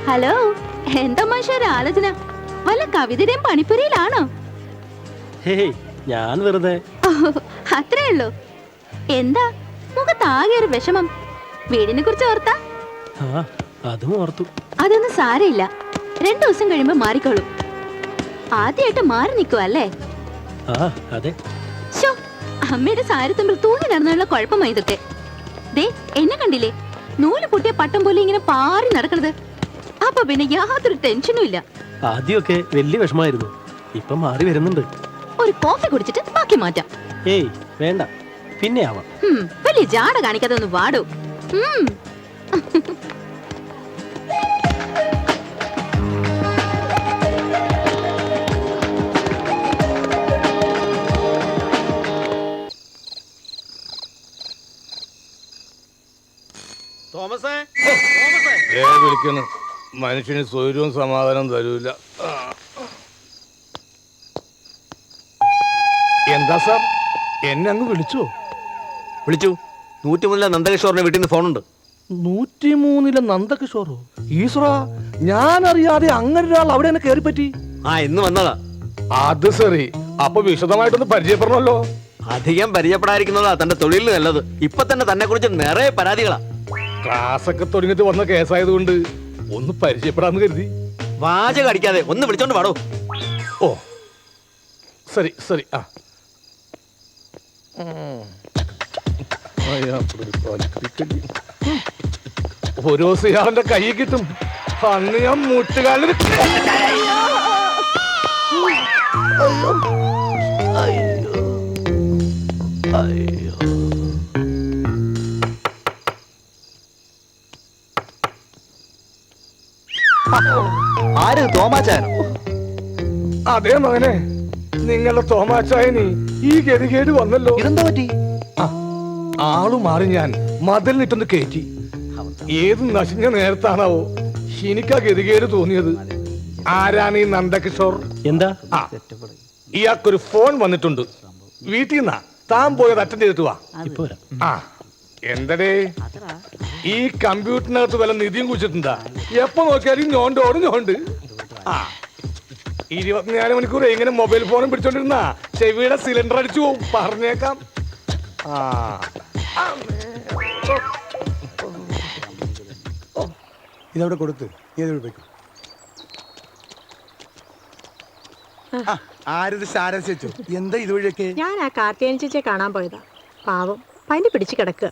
ഹലോ, എന്താ മാഷൊരു ആലോചന? വല്ല കവിതയുടെയും പണിപ്പുരയിലാണോ? ഹേയ്, ഞാൻ വെറുതെ. അത്രേ ഉള്ളൂ. എന്താ മുഖത്താകെ ഒരു വിഷമം? വീടിനെ കുറിച്ച് ഓർത്താ? ആ, അതും ഓർത്തു. അതൊന്നും സാരമില്ല, 2 ദിവസം കഴിയുമ്പോ മാറിക്കോളും. ആദ്യമായിട്ട് മാറി നിൽക്കുക അല്ലേ? ആ, അതെ. ശോ, അമ്മയുടെ സാരത്തുമ്പിൽ തൂങ്ങി നടന്നുള്ള കുഴപ്പമായി ഇതൊക്കെ. ദേ, എന്നെ കണ്ടില്ലേ, നൂല് പൊട്ടിയ പട്ടം പോലെ ഇങ്ങനെ പാറി നടക്കണത്. അപ്പൊ പിന്നെ യാതൊരു ടെൻഷനും ഇല്ല. ആദ്യമൊക്കെ വലിയ വിഷമായിരുന്നു, ഇപ്പൊ മാറി വരുന്നുണ്ട്. ഒരു കോഫി കുടിച്ചിട്ട് ബാക്കി മാറ്റാം. ഏയ് വേണ്ട, പിന്നെ ആവാം. വലിയ ജാട കാണിക്കാതെ ഒന്ന് വാടൂ. തോമസേ, വിളിക്കുന്നു. മനുഷ്യന് സ്വൈര്യവും സമാധാനം തരൂല. എന്താ സാർ, എന്നെ അങ്ങ് വിളിച്ചോ? വിളിച്ചു. 103 നന്ദകിഷോറിന്റെ വീട്ടിൽ നിന്ന് ഫോണുണ്ട്. 103 നന്ദകിഷോറോ? ഈശ്വരാ, ഞാൻ അറിയാതെ അങ്ങനെ ഒരാൾ അവിടെ എന്നെ കയറി പറ്റി. ആ, ഇന്ന് വന്നതാ. അത് ശരി. അപ്പൊ വിശദമായിട്ടൊന്ന് പരിചയപ്പെടണമല്ലോ. അധികം പരിചയപ്പെടാതിരിക്കുന്നതാ തന്റെ തൊഴിലിന് നല്ലത്. ഇപ്പൊ തന്നെ തന്നെ കുറിച്ച് നിറയെ പരാതികളാ. ക്ലാസ്സൊക്കെ തുടങ്ങിയിട്ട് വന്ന കേസായതുകൊണ്ട് ഒന്ന് പരിചയപ്പെടാന്ന് കരുതി. വാചകം അടിക്കാതെ ഒന്ന് വിളിച്ചോണ്ട് പാടോ. ഓ ശരി ശരി. ആ ഒരു ദിവസം ഇയാളുടെ കൈ കിട്ടും. അന്ന് ഞാൻ മുട്ടുകാലിൽ ആര്? തോമാച്ചാനോ? അതേ മകനെ, നിങ്ങളുടെ തോമാച്ചായനി ഈ ഗതികേട് വന്നല്ലോ. ഇതെന്താ പറ്റി? ആളു മാറി ഞാൻ മതിലിട്ടൊന്ന് കയറ്റി. ഏത് നശിഞ്ഞ നേരത്താണാവോ എനിക്കാ ഗതികേട് തോന്നിയത്. ആരാണ് ഈ നന്ദകിഷോർ? എന്താ? ആ, ഇയാൾക്കൊരു ഫോൺ വന്നിട്ടുണ്ട്. വീട്ടിൽ നിന്നാ. താൻ പോയത് അറ്റൻഡ് ചെയ്തിട്ട് വാ. ഇപ്പൊ വരാം. ആ, എന്തടേ ഈ കമ്പ്യൂട്ടറിനകത്ത് വല്ല നിധിയും കുറിച്ചിട്ടുണ്ടാ? എപ്പോ നോക്കിയാലും ഞോണ്ടോട് ഞോണ്ട്. ആ, 24 മണിക്കൂർ എങ്ങനെ മൊബൈൽ ഫോണും പിടിച്ചോണ്ടിരുന്ന ചെവിയുടെ സിലിണ്ടർ അടിച്ചു പോവും, പറഞ്ഞേക്കാം. ആ, ഇതവിടെ കൊടുത്ത് ആരത് സാരസിച്ചു? എന്താ ഇതുവഴിയൊക്കെ? ഞാൻ ആ കാർത്തികൻ ചേച്ചിയെ കാണാൻ പോയതാ. പാവം പനി പിടിച്ച് കിടക്കുക.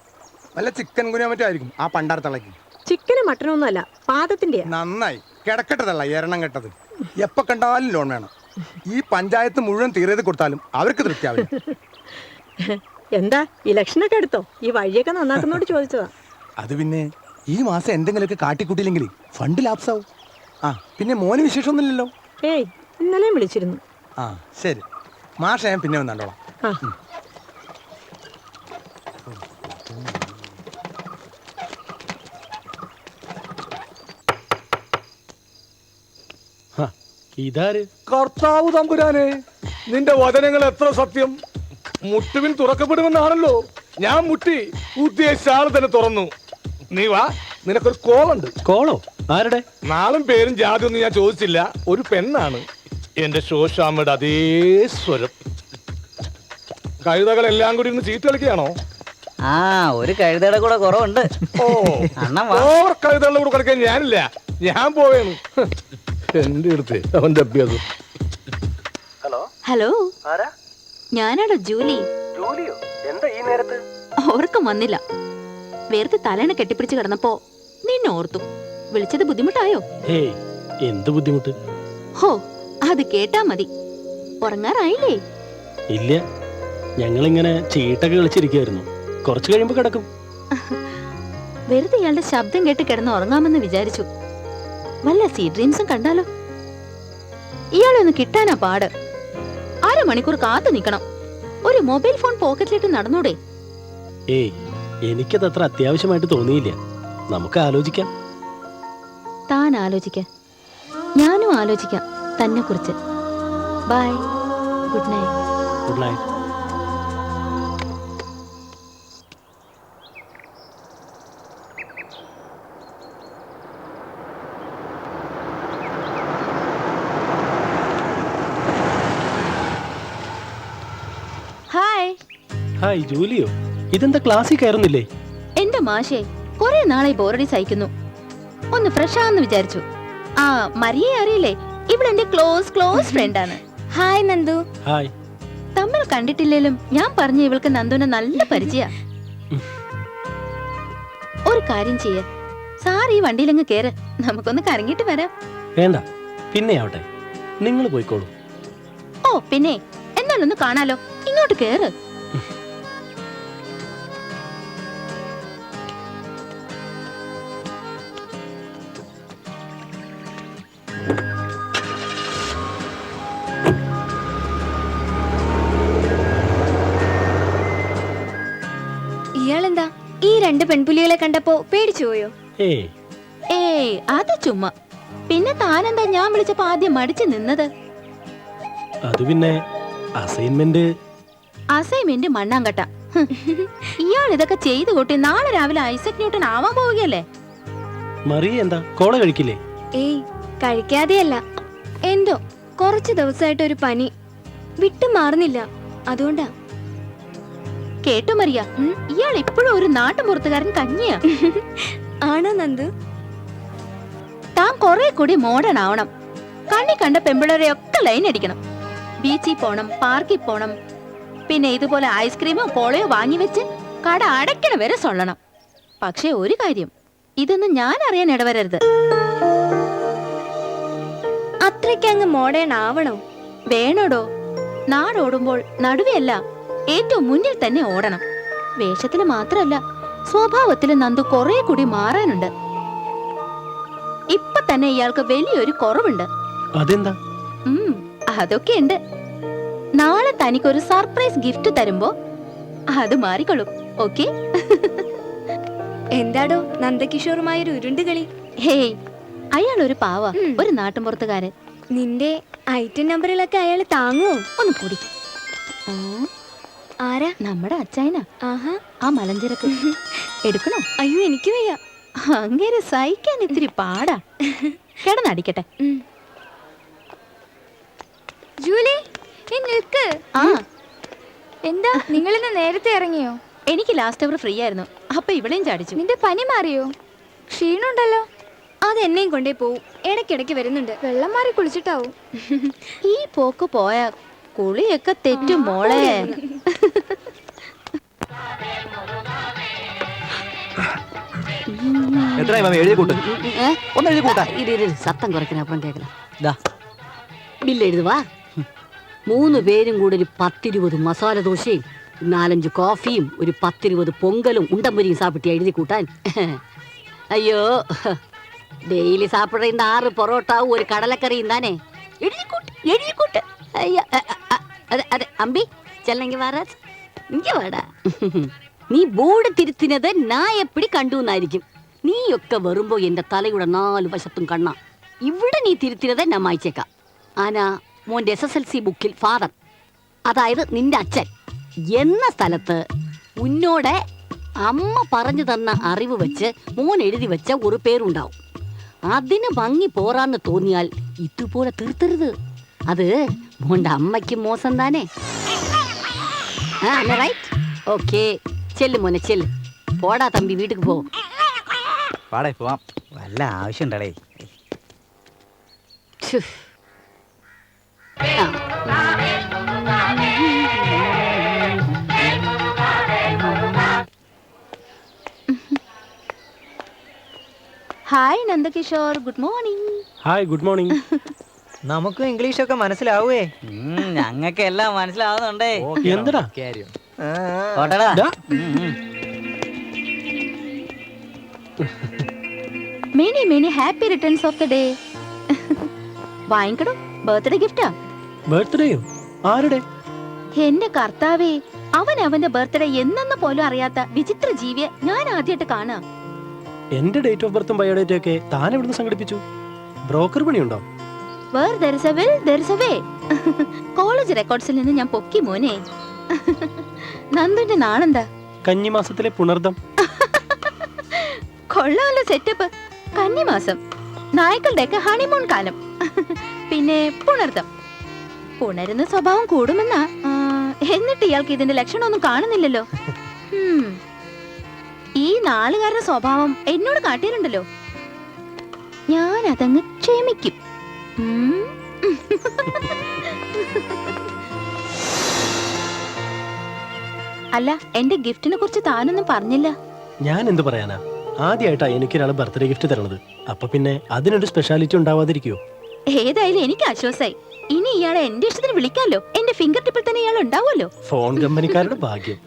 വല്ല ചിക്കൻ കുനിയാൻ പറ്റുമായിരിക്കും ആ പണ്ടാരത്തളയ്ക്ക്. ചിക്കനും മട്ടനും ഒന്നുമല്ല, പാദത്തിന്റെ. നന്നായി കിടക്കട്ടതല്ല, എരണം കെട്ടത്. എപ്പോ കണ്ടാലും ലോൺ വേണം. ഈ പഞ്ചായത്ത് മുഴുവൻ തീരേത് കൊടുത്താലും അവർക്ക് തൃപ്തിയാവില്ല. എന്താ ഇലക്ഷനൊക്കെ എടുത്തോ? ഈ വഴിയൊക്കെ നന്നാക്കുന്നോട് ചോദിച്ചതാ. അത് പിന്നെ ഈ മാസം എന്തെങ്കിലുമൊക്കെ കാട്ടിക്കൂട്ടിയില്ലെങ്കിൽ ഫണ്ട് ലാപ്സാവും. ആ, പിന്നെ മോന് വിശേഷമൊന്നുമില്ലല്ലോ? ഏയ്, ഇന്നലെയും വിളിച്ചിരുന്നു. ആ ശരി, മാഷ ഞാൻ പിന്നെ വന്നാണ്ടോളാം. ഇതാര്? കർത്താവ് തമ്പുരാനെ, നിന്റെ വചനങ്ങൾ എത്ര സത്യം. മുട്ടുവിൻ തുറക്കപ്പെടുമെന്നാണല്ലോ. ഞാൻ മുട്ടി ഉദ്ദേശിച്ച ആള് തന്നെ തുറന്നു. നീ വാ, നിനക്കൊരു കോളുണ്ട്. കോളോ? ആരുടെ? നാളും പേരും ജാതി ഒന്നും ഞാൻ ചോദിച്ചില്ല. ഒരു പെണ്ണാണ്. എന്റെ ശോശാമ്മയുടെ അതേ സ്വരം. കഴുതകളെല്ലാം കൂടി ഇന്ന് ചീട്ട് കളിക്കുകയാണോ? ആ, ഒരു കഴുതയുടെ കൂടെ കുറവുണ്ട്. ഓ, കഴുതകളുടെ കൂടെ കളിക്കാൻ ഞാനില്ല. ഞാൻ പോവേന്നു. എന്റെ അടുത്ത് അവന്റെ അഭ്യാസം. ഹലോ, ഞാനാണോ ജൂലി? എന്താ ഈ നേരത്ത്? ഓർക്കം വന്നില്ല. വേർത്ത് തലേണ കെട്ടിപ്പിടിച്ച് കിടന്നപ്പോ നിന്നെ ഓർത്തു. വിളിച്ചത് ബുദ്ധിമുട്ടായോ? ഹേയ്, എന്ത് ബുദ്ധിമുട്ട്? ഹോ, അത് കേട്ടാ മതി. ഉറങ്ങാറായില്ലേ? ഇല്ല, ഞങ്ങളിങ്ങനെ ചീട്ടൊക്കെ കളിച്ചിരിക്കുവായിരുന്നു. കുറച്ച് കഴിയുമ്പോ കിടക്കും. വെറുതെ ഇയാളുടെ ശബ്ദം കേട്ട് കിടന്ന് ഉറങ്ങാമെന്ന് വിചാരിച്ചു. വല്ല സീ ഡ്രീംസും കണ്ടാലോ? ഇയാളെ ഒന്ന് കിട്ടാനാ പാട്. 1/2 മണിക്കൂർ കാത്തു നിൽക്കണം. ഒരു മൊബൈൽ ഫോൺ പോക്കറ്റിലിട്ട് നടന്നൂടെ? ഏയ്, എനിക്കത് അത്ര അത്യാവശ്യമായിട്ട് തോന്നിയില്ല. നമുക്ക് ആലോചിക്കാം. താൻ ആലോചിക്ക, ഞാനും ആലോചിക്കാം തന്നെ കുറിച്ച്. Bye, good night. Good night. Hi Julio, ഇതെന്താ ക്ലാസ്സിൽ കയറുന്നില്ലേ? എന്റെ മാഷേ, കുറെ നാളെ ബോറടി സഹിക്കുന്നു. ഒന്ന് ഫ്രഷ് ആണെന്ന് വിചാരിച്ചു. ആ മരിയെ അറിയില്ലേ? ഇവളെന്റെ ക്ലോസ് ഫ്രണ്ട് ആണ്. ഹായ് നന്ദു. ഹായ്. തമ്മിൽ കണ്ടിട്ടില്ലേലും ഞാൻ പറഞ്ഞ ഇവൾക്ക് നന്ദുനെ നല്ല പരിചയ. ഒരു കാര്യം ചെയ്യ, സാർ ഈ വണ്ടിയിലങ്ങ് കേറ്, നമുക്കൊന്ന് കറങ്ങിട്ട് വരാം. വേണ്ട, പിന്നെ ആവട്ടെ, നിങ്ങൾ പോയിക്കോളൂ. ഓ പിന്നെ എന്നാലൊന്ന് കാണാലോ, ഇങ്ങോട്ട് കേറ്. ഇയാളെന്താ ഈ രണ്ട് പെൺപുലികളെ കണ്ടപ്പോ പേടിച്ചു പോയോ? ഏയ് അത് ചുമ്മാ. പിന്നെ താനെന്താ ഞാൻ വിളിച്ചപ്പോ ആദ്യം മടിച്ചു നിന്നത്? അത് പിന്നെ അസൈൻമെന്റ് മണ്ണാങ്കട്ട. ഇയാൾ ഇതൊക്കെ ചെയ്തു കൂട്ടി നാളെ രാവിലെ ഐസക് ന്യൂട്ടൻ ആവാൻ പോവുകയല്ലേ? മറിയ എന്താ കോള കഴിക്കില്ലേ? ഏയ് കഴിക്കാതെയല്ല, എന്തോ കുറച്ചു ദിവസമായിട്ട് ഒരു പനി വിട്ടു മാറുന്നില്ല, അതുകൊണ്ടാ. കേട്ടു മറിയ, ഇയാൾ ഇപ്പോഴും ഒരു നാട്ടുമുറത്തുകാരൻ കഞ്ഞിയാ. ആണോ നന്ദു? താൻ കുറെ കൂടി മോഡേൺ ആവണം. കണ്ണി കണ്ട പെമ്പിളരെ ഒക്കെ ലൈൻ അടിക്കണം. ബീച്ചിൽ പോണം, പാർക്കിൽ പോണം, പിന്നെ ഇതുപോലെ ഐസ്ക്രീമോ കോളയോ വാങ്ങി വെച്ച് കട അടയ്ക്കണ വരെ സൊള്ളണം. പക്ഷെ ഒരു കാര്യം, ഇതൊന്നും ഞാൻ അറിയാൻ ഇടവരരുത്. അത്രയ്ക്ക് അങ്ങ് മോഡേൺ ആവണോ? വേണോടോ. നാടോടുമ്പോൾ നടുവെയല്ല, ഏറ്റവും മുന്നിൽ തന്നെ ഓടണം. വേഷത്തില് മാത്രല്ല, സ്വഭാവത്തില് നന്ദു കുറെ കൂടി മാറാനുണ്ട്. ഇപ്പൊ തന്നെ ഇയാൾക്ക് വലിയൊരു കുറവുണ്ട്. അതെന്താ? അതൊക്കെ ഉണ്ട്. നാളെ തനിക്കൊരു സർപ്രൈസ് ഗിഫ്റ്റ് തരുമ്പോ അത് മാറിക്കൊള്ളും. ഓക്കെ? എന്താടോ നന്ദകിഷോറുമായൊരു ഉരുണ്ടുകളി? ഹേയ്, അയാൾ ഒരു പാവ, ഒരു നാട്ടുമ്പുറത്തുകാരൻ. നിന്റെ ഐറ്റം നമ്പറിലൊക്കെ അയാൾ താങ്ങുവോ? ഒന്ന് കൂടി. ആരാ? നമ്മുടെ അച്ചായനാ. ആഹാ, ആ മലഞ്ചരക്ക് എടുക്കണോ? അയ്യോ എനിക്ക് വയ്യ. അങ്ങനെ സഹിക്കാൻ ഇത്തിരി പാടാ. കിടന്നടിക്കട്ടെ. ജൂലി, നിൽക്ക്. ആ എന്താ നിങ്ങളിന്ന് നേരത്തെ ഇറങ്ങിയോ? എനിക്ക് ലാസ്റ്റ് അവർ ഫ്രീ ആയിരുന്നു, അപ്പൊ ഇവിടെയും ചാടിച്ചു. നിന്റെ പനി മാറിയോ? ക്ഷീണുണ്ടല്ലോ. അതെന്നെയും കൊണ്ടേ പോവും, ഇടയ്ക്കിടയ്ക്ക് വരുന്നുണ്ട്. വെള്ളം മാറി കുളിച്ചിട്ടാവും. ഈ പോക്ക് പോയാ കുളിയൊക്കെ തെറ്റും മോളെ. സത്തം കുറയ്ക്കണം, അപ്പുറം കേൾക്കണം. ബില്ല് എഴുതുവാ. 3 പേരും കൂടെ ഒരു 10-20 മസാല ദോശയും 4-5 കോഫിയും ഒരു 10-20 പൊങ്കലും ഉണ്ടമ്പരിയും സാപ്പിട്ടി എഴുതി കൂട്ടാൻ. അയ്യോ, ഡെയിലി സാപ്പിട 6 പൊറോട്ടാവും ഒരു കടലക്കറിയും താനേ. എഴുതിക്കൂട്ട്. അയ്യോ, അതെ അമ്പി ചെല്ലെങ്കിൽ വാടാ, ഇങ്ങ വാടാ. നീ ബോർഡ് തിരുത്തിനത് ഞാൻ എപ്പടി കണ്ടു എന്നായിരിക്കും. നീയൊക്കെ വരുമ്പോ എന്റെ തലയുടെ 4 വശത്തും കണ്ണ. ഇവിടെ നീ തിരുത്തിനത് ഞാൻ മായിച്ചേക്കാം. ആനാ മോന്റെ SSLC ബുക്കിൽ ഫാദർ, അതായത് നിന്റെ അച്ഛൻ എന്ന സ്ഥലത്ത് ഉന്നോടെ അമ്മ പറഞ്ഞു തന്ന അറിവ് വെച്ച് മോൻ എഴുതി വെച്ച ഒരു പേരുണ്ടാവും. അതിന് ഭംഗി പോറാന്ന് തോന്നിയാൽ ഇതുപോലെ തീർത്തരുത്. അത് മോന്റെ അമ്മയ്ക്ക് മോശം താനേ. റൈറ്റ്? ഓക്കെ, ചെല്ലു മോനെ ചെല്ലു. പോടാ തമ്പി, വീട്ടിക്ക് പോ. പോവാം. വല്ല ആവശ്യണ്ടേ? Hi Nandakishore, good morning. Hi, good morning. നമുക്ക് ഇംഗ്ലീഷൊക്കെ മനസ്സിലാവേ? ഞങ്ങൾക്ക് എല്ലാം മനസ്സിലാവുന്നുണ്ടേ. എന്തടാ? Many many happy returns of the day. വാങ്ങിക്കടോ, ബർത്ത്ഡേ ഗിഫ്റ്റാ. ബർത്ത്ഡേയോ? ആരുടെ? എന്റെ കർത്താവേ, അവന്റെ ബർത്ത്ഡേ എന്നെന്ന് പോലും അറിയാത്ത വിചിത്ര ജീവിയെ ഞാൻ ആദ്യമായിട്ട് കാണാം. എന്റെ ഡേറ്റ് ഓഫ് ബർത്തും ബയോഡേറ്റും ഒക്കെ താൻ എവിടുന്ന് സംഘടിപ്പിച്ചു? ബ്രോക്കർ പണിയുണ്ടോ? Where there is a will, there is a way. College റെക്കോർഡ്സിൽ നിന്ന് ഞാൻ പൊക്കി മോനെ. നന്ദുന്റെ നാണെന്താ? കന്നിമാസത്തിലെ പുണർദം. കൊള്ളാമല്ലോ സെറ്റപ്പ്. കന്നിമാസം, നായ്ക്കളുടെയൊക്കെ ഹണിമൂൺ കാലം. പിന്നെ പുണർദം. പുണരുന്ന സ്വഭാവം കൂടുമെന്നാ എന്നിട്ട് ഇയാൾക്ക് ഇതിന്റെ ലക്ഷണമൊന്നും കാണുന്നില്ലല്ലോ. ഈ നാളുകാരുടെ സ്വഭാവം എന്നോട് കാട്ടിയിട്ടുണ്ടല്ലോ. ഞാൻ അതങ്ങ് ക്ഷമിക്കും. അല്ല, എന്റെ ഗിഫ്റ്റിനെ കുറിച്ച് താനൊന്നും പറഞ്ഞില്ല. ഞാൻ എന്ത് പറയാനാ, ആദ്യമായിട്ടാ എനിക്കൊരാൾ ബർത്ത്ഡേ ഗിഫ്റ്റ് തരണത്. അപ്പൊ പിന്നെ അതിനൊരു സ്പെഷ്യാലിറ്റി ഉണ്ടാവാതിരിക്കോ? ഏതായാലും എനിക്ക് ആശ്വാസായി. ഇനി ഇയാളെ എന്റെ ഇഷ്ടത്തിന് വിളിക്കാമല്ലോ. എന്റെ ഫിംഗർ ടിപ്പിൽ തന്നെ ഇയാൾ ഉണ്ടാവുമല്ലോ. ഫോൺ കമ്പനിക്കാരുടെ ഭാഗ്യം.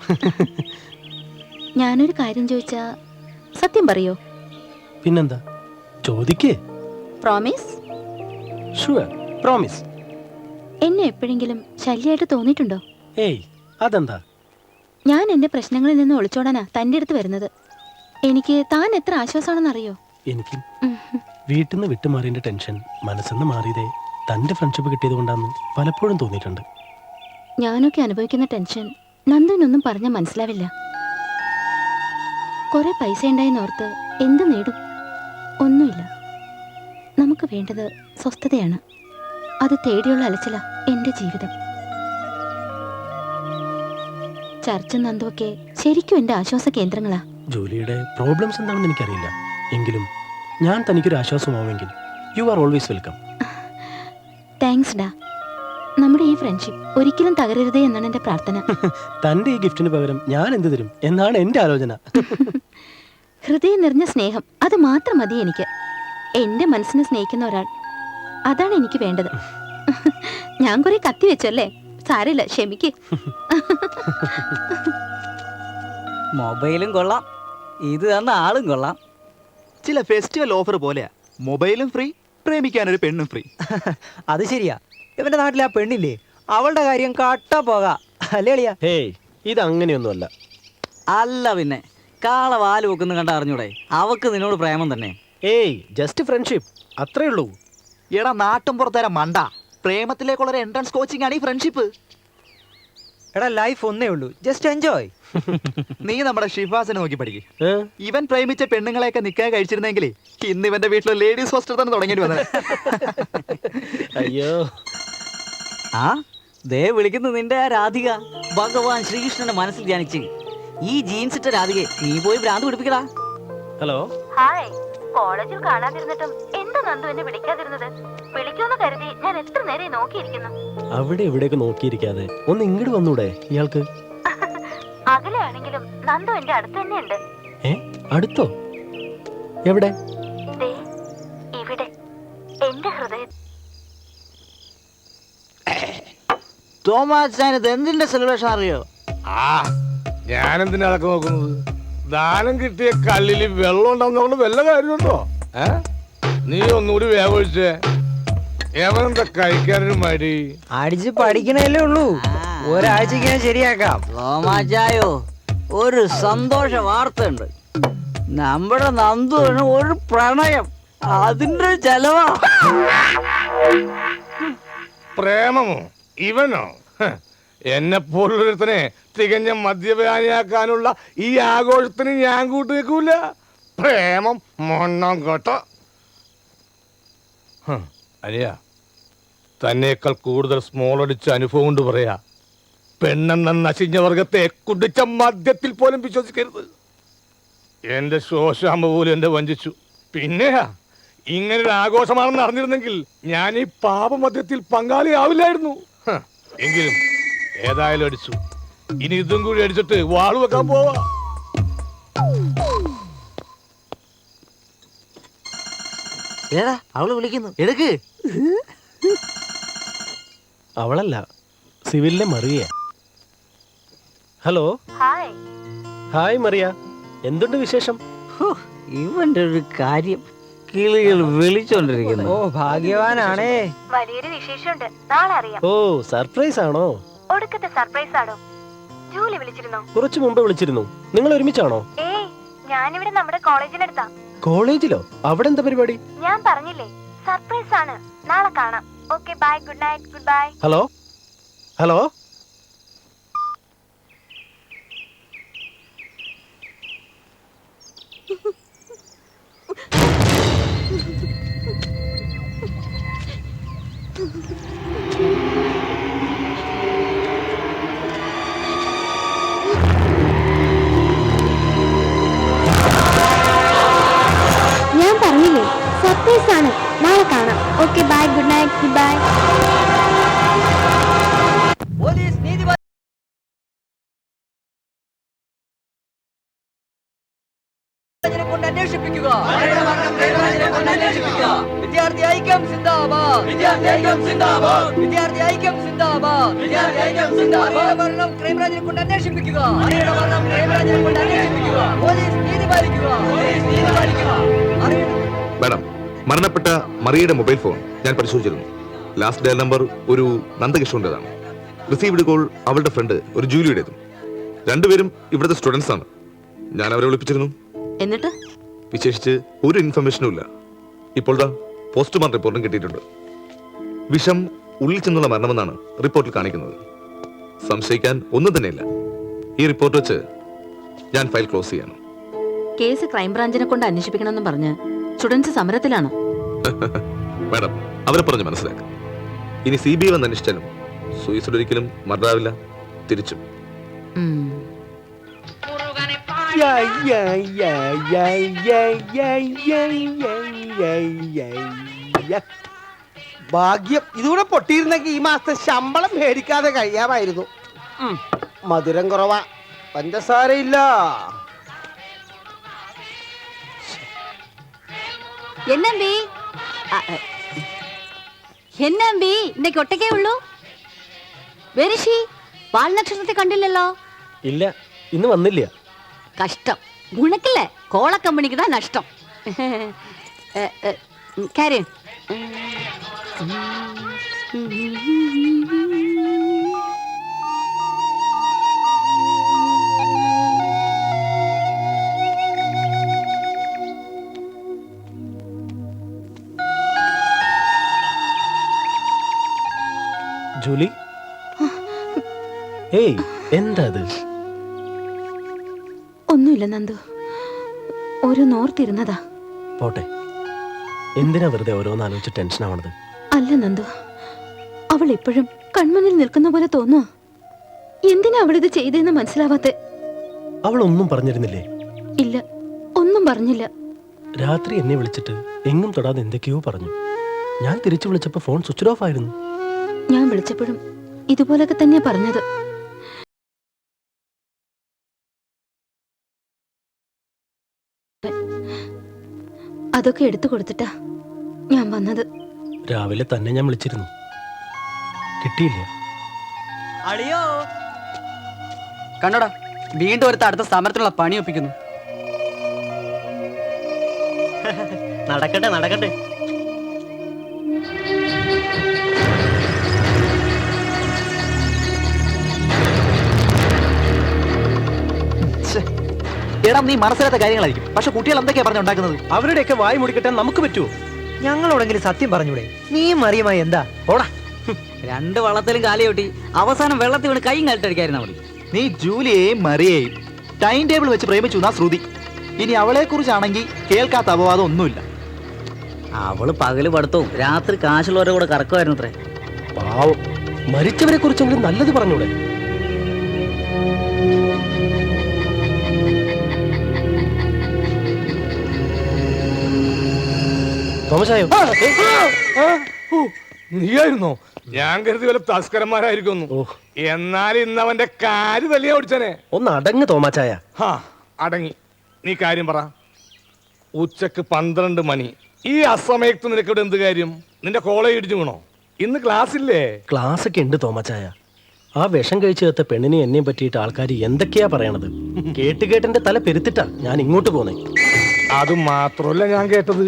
ഞാനൊരു കാര്യം ചോദിച്ചാ സത്യം പറയോ? പിന്നെന്താ, ചോദിക്കേ. പ്രോമിസ്? Sure, promise. എന്നെ എപ്പോഴെങ്കിലും ശല്യമായിട്ട് തോന്നിയിട്ടുണ്ടോ? ഏയ്, അതെന്താ? ഞാൻ എന്റെ പ്രശ്നങ്ങളിൽ നിന്ന് ഒളിച്ചോടാനാ തന്റെ അടുത്ത് വരുന്നത്. എനിക്ക് താൻ എത്ര ആശ്വാസമാണെന്ന് അറിയോ? എനിക്കും. വീട്ടിൽ നിന്ന് വിട്ടുമാറിയതിന്റെ ടെൻഷൻ മനസ്സിന്ന് മാറിയതേ തന്റെ ഫ്രണ്ട്ഷിപ്പ് കിട്ടിയത് കൊണ്ടാന്ന് പലപ്പോഴും തോന്നിയിട്ടുണ്ട്. ഞാനൊക്കെ അനുഭവിക്കുന്ന ടെൻഷൻ നന്ദുവിനൊന്നും പറഞ്ഞാൽ മനസ്സിലാവില്ല. കുറെ പൈസ ഉണ്ടായെന്നോർത്ത് എന്ത് നേടും? ഒന്നുമില്ല. നമുക്ക് വേണ്ടത് സ്വസ്ഥതയാണ്. അത് തേടിയുള്ള അലച്ചില എന്റെ ജീവിതം. ചർച്ചും നന്ദുവൊക്കെ ശരിക്കും എന്റെ ആശ്വാസ കേന്ദ്രങ്ങളാ. ജോലിയുടെ പ്രോബ്ലംസ് എന്താണെന്ന് എനിക്കറിയില്ല. എങ്കിലും ഞാൻ തനിക്കൊരു ആശ്വാസമാവുമെങ്കിൽ you are always welcome. Thanks ഡാ. നമ്മുടെ ഈ ഫ്രണ്ട്ഷിപ്പ് ഒരിക്കലും തകരരുതേ എന്നാണ് എന്റെ പ്രാർത്ഥന. തന്റെ ഈ ഗിഫ്റ്റിന് പകരം ഞാൻ എന്ത് തരും എന്നാണ് എന്റെ ആലോചന. ഹൃദയം നിറഞ്ഞ സ്നേഹം, അത് മാത്രം മതി എനിക്ക്. എന്റെ മനസ്സിനെ സ്നേഹിക്കുന്ന ഒരാൾ, അതാണ് എനിക്ക് വേണ്ടത്. ഞാൻ കുറെ കത്തി വെച്ചല്ലേ, സാരമില്ല, ക്ഷമിക്ക്. മൊബൈലും കൊള്ളാം, ഇത് തന്ന ആളും കൊള്ളാം. ചില ഫെസ്റ്റിവൽ ഓഫർ പോലെയാ. മൊബൈലും ഫ്രീ, പ്രേമിക്കാനൊരു പെണ്ണും ഫ്രീ. അത് ശരിയാ. ഇവന്റെ നാട്ടിൽ ആ പെണ്ണില്ലേ, അവളുടെ കാര്യം കട്ട പോക അല്ലേ അളിയാ? ഹേയ്, ഇത് അങ്ങനെയൊന്നുമല്ല. അല്ല പിന്നെ കാള വാല് വെക്കുന്ന കണ്ട അറിഞ്ഞൂടെ? അവക്ക് നിന്നോട് പ്രേമം തന്നെ. ഏയ്, ജസ്റ്റ് ഫ്രണ്ട്ഷിപ്പ്, അത്രേ ഉള്ളൂ. എടാ നാട്ടും പുറത്തേരെ മണ്ട, പ്രേമത്തിലേക്കുള്ള എൻട്രൻസ് കോച്ചിങ് ആണ് ഈ ഫ്രണ്ട്ഷിപ്പ്. എടാ ലൈഫ് ഒന്നേ ഉള്ളൂ, ജസ്റ്റ് എൻജോയ്. നീ നമ്മുടെ ഷിഫാസിനെ നോക്കി പഠിക്കും. ഇവൻ പ്രേമിച്ച പെണ്ണുങ്ങളെയൊക്കെ നിക്കാൻ കഴിച്ചിരുന്നെങ്കിൽ ഇന്ന് ഇവന്റെ വീട്ടിലെ ലേഡീസ് ഹോസ്റ്റൽ തന്നെ തുടങ്ങിയിട്ട് വന്നത്. അയ്യോ, ആ ദേ വിളിക്കുന്നു നിന്റെ ആ രാധിക. ഭഗവാൻ ശ്രീകൃഷ്ണന്റെ മനസ്സിൽ ധ്യാനിച്ച് ഈ ജീൻസ് ഇട്ട രാധികയെ നീ പോയി ഭ്രാന്ത് പിടിപ്പിക്കടാ. ഹലോ. ഹായ്. കോളേജിൽ കാണാതിരുന്നിട്ടും എന്താ നന്ദു എന്നെ വിളിക്കാതിരുന്നത്? വിളിക്കുമെന്ന് കരുതി ഞാൻ എത്ര നേരെ നോക്കിയിരിക്കുന്നു. അവിടെ എവിടെയൊക്കെ നോക്കിയിരിക്കാതെ ഒന്ന് ഇങ്ങോട്ട് വന്നൂടെ ഇയാൾക്ക്? അകലെയാണെങ്കിലും നന്ദു എന്റെ അടുത്ത് തന്നെയുണ്ട്. അടുത്തോ? എവിടെ? ഇവിടെ, എന്റെ ഹൃദയം. തോമാച്ചാനത് എന്തിന്റെ സെലിബ്രേഷൻ അറിയോ? ഞാനെന്തിനാ അതൊക്കെ നോക്കുന്നത്? ദാനം കിട്ടിയ കല്ലിൽ വെള്ളം ഉണ്ടാവുന്നതുകൊണ്ട് വല്ല കാര്യമുണ്ടോ? നീ ഒന്നുകൂടി വേവൊഴിച്ചേ. എവനെന്താ കഴിക്കാനൊരു മടി? അടിച്ച് പഠിക്കണല്ലേ ഉള്ളൂ, ഒരാഴ്ചക്ക് ഞാൻ ശരിയാക്കാം. തോമാച്ചായോ, ഒരു സന്തോഷ വാർത്ത ഉണ്ട്. നമ്മുടെ നന്ദുവിന് ഒരു പ്രണയം, അതിന്റെ ചെലവാ. പ്രേമമോ? ഇവനോ? എന്നെ പോലുള്ളൊരുത്തനെ തികഞ്ഞ മദ്യപാനിയാക്കാനുള്ള ഈ ആഘോഷത്തിന് ഞാൻ കൂട്ടു നിൽക്കൂല. പ്രേമം മൊണ്ണം കേട്ട. അനിയ, തന്നേക്കാൾ കൂടുതൽ സ്മോൾ അടിച്ച അനുഭവം കൊണ്ട് പറയാ, പെണ്ണെന്ന നശിഞ്ഞ വർഗത്തെ കുടിച്ച മദ്യത്തിൽ പോലും വിശ്വസിക്കരുത്. എന്റെ ശോശാമ്പ പോലും എന്നെ വഞ്ചിച്ചു. പിന്നെയാ, ഇങ്ങനൊരു ആഘോഷമാണെന്ന് അറിഞ്ഞിരുന്നെങ്കിൽ ഞാൻ ഈ പാപമദ്യത്തിൽ പങ്കാളിയാവില്ലായിരുന്നു. എങ്കിലും ഏതായാലും അടിച്ചു. ഇനി ഇതും കൂടി അടിച്ചിട്ട് വാള് വെക്കാൻ പോവാ. ഏതാ അവള് വിളിക്കുന്നു, എടുക്ക്. അവളല്ല, സിവിലിലെ മറിയ. ഹലോ. ഹായ് മറിയ, എന്തുണ്ട് വിശേഷം? ഇവന്റെ ഒരു കാര്യം കിളികൾ വിളിച്ചോണ്ടിരിക്കുന്നു. ഓ ഭാഗ്യവാനാണേ. വലിയൊരു വിശേഷമുണ്ട്, നാളെ അറിയാം. ഓ, സർപ്രൈസ് ആണോ? ഒടുക്കത്തെ സർപ്രൈസ് ആണോ? ജൂലി വിളിച്ചിരുന്നോ? കുറച്ചു മുമ്പ് വിളിച്ചിരുന്നു. നിങ്ങൾ ഒരുമിച്ചാണോ? ഏയ്, ഞാനിവിടെ നമ്മുടെ കോളേജിനടുത്താ. കോളേജിലോ? അവിടെ എന്താ പരിപാടി? ഞാൻ പറഞ്ഞില്ലേ, സർപ്രൈസ് ആണ്, നാളെ കാണാം. Okay, bye, good night, goodbye. Hello. Hello. Night, goodbye. Police നീതിപരിപാലനം കൊണ്ട് അന്വേഷിപ്പിക്കുക. വിദ്യാർത്ഥി ഐക്യം സിന്ദാബാദ്. വിദ്യാർത്ഥി ഐക്യം സിന്ദാബാദ്. വിദ്യാർത്ഥി ഐക്യം സിന്ദാബാദ്. വിദ്യാർത്ഥി ഐക്യം സിന്ദാബാദ്. മരണം ക്രൈംബ്രാഞ്ചിനെ കൊണ്ട് അന്വേഷിപ്പിക്കുക. മരണം ക്രൈംബ്രാഞ്ചിനെ കൊണ്ട് അന്വേഷിപ്പിക്കുക. പോലീസ് നീതി പാലിക്കുക. പോലീസ് നീതി പാലിക്കുക. മാഡം, മരണപ്പെട്ട മറിയയുടെ മൊബൈൽ ഫോൺ ഞാൻ പരിശോധിച്ചിരുന്നു. ലാസ്റ്റ് ഡയൽ നമ്പർ ഒരു നന്ദകിഷോന്റേതാണ്. റിസീവ്ഡ് കോൾ അവളുടെ ഫ്രണ്ട് ഒരു ജൂലിയുടേതും. രണ്ടുപേരും ഇവിടുത്തെ സ്റ്റുഡൻസ് ആണ്. ഞാൻ അവരെ വിളിപ്പിച്ചിരുന്നു. എന്നിട്ട് വിശേഷിച്ച് ഒരു ഇൻഫർമേഷനും ഇല്ല. ഇപ്പോൾ പോസ്റ്റ്മോർട്ടം റിപ്പോർട്ടും കിട്ടിയിട്ടുണ്ട്. വിഷം ഉള്ളിൽ ചെന്നുള്ള മരണമെന്നാണ് റിപ്പോർട്ടിൽ കാണിക്കുന്നത്. സംശയിക്കാൻ ഒന്നും തന്നെയില്ല. ഈ റിപ്പോർട്ട് വെച്ച് ഞാൻ ഫയൽ ക്ലോസ് ചെയ്യണം. കേസ് ക്രൈംബ്രാഞ്ചിനെ കൊണ്ട് അന്വേഷിപ്പിക്കണമെന്നും പറഞ്ഞ് സ്റ്റുഡൻസ് സമരത്തിലാണ്. മാഡം, അവരെ പറഞ്ഞ് മനസ്സിലാക്കാം. ഇനി CBI വന്ന് അന്വേഷിച്ചാലും സൂയിസൈഡ് ഒരിക്കലും മർഡറാവില്ല. തിരിച്ചും ഭാഗ്യം ഇതുകൂടെ പൊട്ടിയിരുന്നെങ്കിൽ ഈ മാസത്തെ ശമ്പളം മേടിക്കാതെ കഴിയാമായിരുന്നു. മധുരം കുറവാ, പഞ്ചസാരയില്ല. എന്നമ്പി എന്നമ്പി ഇന്നേക്ക് ഒറ്റക്കേ ഉള്ളൂ? വെരിഷി വാൽനക്ഷത്രത്തെ കണ്ടില്ലല്ലോ. ഇല്ല, ഇന്ന് വന്നില്ല. കഷ്ടം. ഉണക്കില്ലേ, കോള കമ്പനിക്ക് தான் നഷ്ടം. കാര്യം ജൂലി, ഏയ് എന്താ അത്? ഒന്നുമില്ല നന്ദു, ഒരു നോർത്തിരുന്നതാ. പോട്ടെ, എന്തിനാ വെറുതെ ഓരോന്നാലോചിച്ച് ടെൻഷൻ ആവണത്? അല്ല നന്ദു, അവൾ ഇപ്പോഴും കൺമുന്നിൽ നിൽക്കുന്ന പോലെ തോന്നുക. എന്തിനാ അവളിത് ചെയ്തെന്ന് മനസ്സിലാവാത്തെ? അവൾ ഒന്നും പറഞ്ഞിരുന്നില്ലേ? ഇല്ല, ഒന്നും പറഞ്ഞില്ല. രാത്രി എന്നെ വിളിച്ചിട്ട് എങ്ങും തൊടാതെ എന്തൊക്കെയോ പറഞ്ഞു. ഞാൻ തിരിച്ചു വിളിച്ചപ്പോ ഫോൺ സ്വിച്ച് ഓഫ് ആയിരുന്നു. ഞാൻ വിളിച്ചപ്പോഴും ഇതുപോലൊക്കെ തന്നെയാ പറഞ്ഞത്. അതൊക്കെ എടുത്തു കൊടുത്തിട്ടാ ഞാൻ വന്നത്. രാവിലെ തന്നെ ഞാൻ വിളിച്ചിരുന്നു, കിട്ടിയില്ല. അളിയോ കണ്ടോടാ, വീണ്ടും ഒരുത്ത അടുത്ത സമരത്തിനുള്ള പണി ഒപ്പിക്കുന്നു. നടക്കട്ടെ നടക്കട്ടെ. എടാ, നീ മനസ്സിലാത്ത കാര്യങ്ങളായിരിക്കും, പക്ഷെ കുട്ടികൾ എന്തൊക്കെയാ പറഞ്ഞുണ്ടാക്കുന്നത്? അവരുടെയൊക്കെ വായി മുടിക്കട്ടെ, നമുക്ക് പറ്റുമോ? ഞങ്ങളോടെങ്കിലും സത്യം പറഞ്ഞൂടെ? നീയും അറിയുമായി എന്താ? ഓടാ. രണ്ട് വള്ളത്തിലും കാലിയോട്ടി അവസാനം വെള്ളത്തിൽ വീണ് കൈയും കാലിട്ടടിക്കായിരുന്നു മതി. നീ ജൂലിയെയും മറിയെയും ടൈം ടേബിൾ വെച്ച് പ്രേമിച്ചു എന്നാ ശ്രുതി. ഇനി അവളെ കുറിച്ചാണെങ്കിൽ കേൾക്കാത്ത അപവാദം ഒന്നുമില്ല. അവള് പകല് പഠിത്തവും രാത്രി കാശുള്ളവരുടെ കൂടെ കറക്കുമായിരുന്നു അത്രേ. പാവം, മരിച്ചവരെ കുറിച്ചെങ്കിലും നല്ലത് പറഞ്ഞൂടെ? തോമസായോ? നീയായിരുന്നോ? ഞാൻ കരുതി വല്ല തസ്കരന്മാരായിരിക്കുന്നു. എന്നാൽ ഇന്ന് അവന്റെ കാല് തല്ലിയാ ഓടിച്ചനെ. ഒന്ന് അടങ്ങ് തോമാച്ചായ. അടങ്ങി. നീ കാര്യം പറ. ഉച്ചക്ക് 12 മണി. ഈ അസമയത്ത് നിനക്കിവിടെ എന്ത് കാര്യം? നിന്റെ കോളേജ് ഇടിച്ചു വീണോ? ഇന്ന് ക്ലാസ് ഇല്ലേ? ക്ലാസ് ഒക്കെ ഉണ്ട് തോമാച്ചായ. ആ വിഷം കഴിച്ചു ചേർത്ത പെണ്ണിനെ എന്നെയും പറ്റിയിട്ട് ആൾക്കാർ എന്തൊക്കെയാ പറയണത്. കേട്ടുകേട്ടെന്റെ തല പെരുത്തിട്ടാ ഞാൻ ഇങ്ങോട്ട് പോന്നേ. അത് മാത്രമല്ല ഞാൻ കേട്ടത്,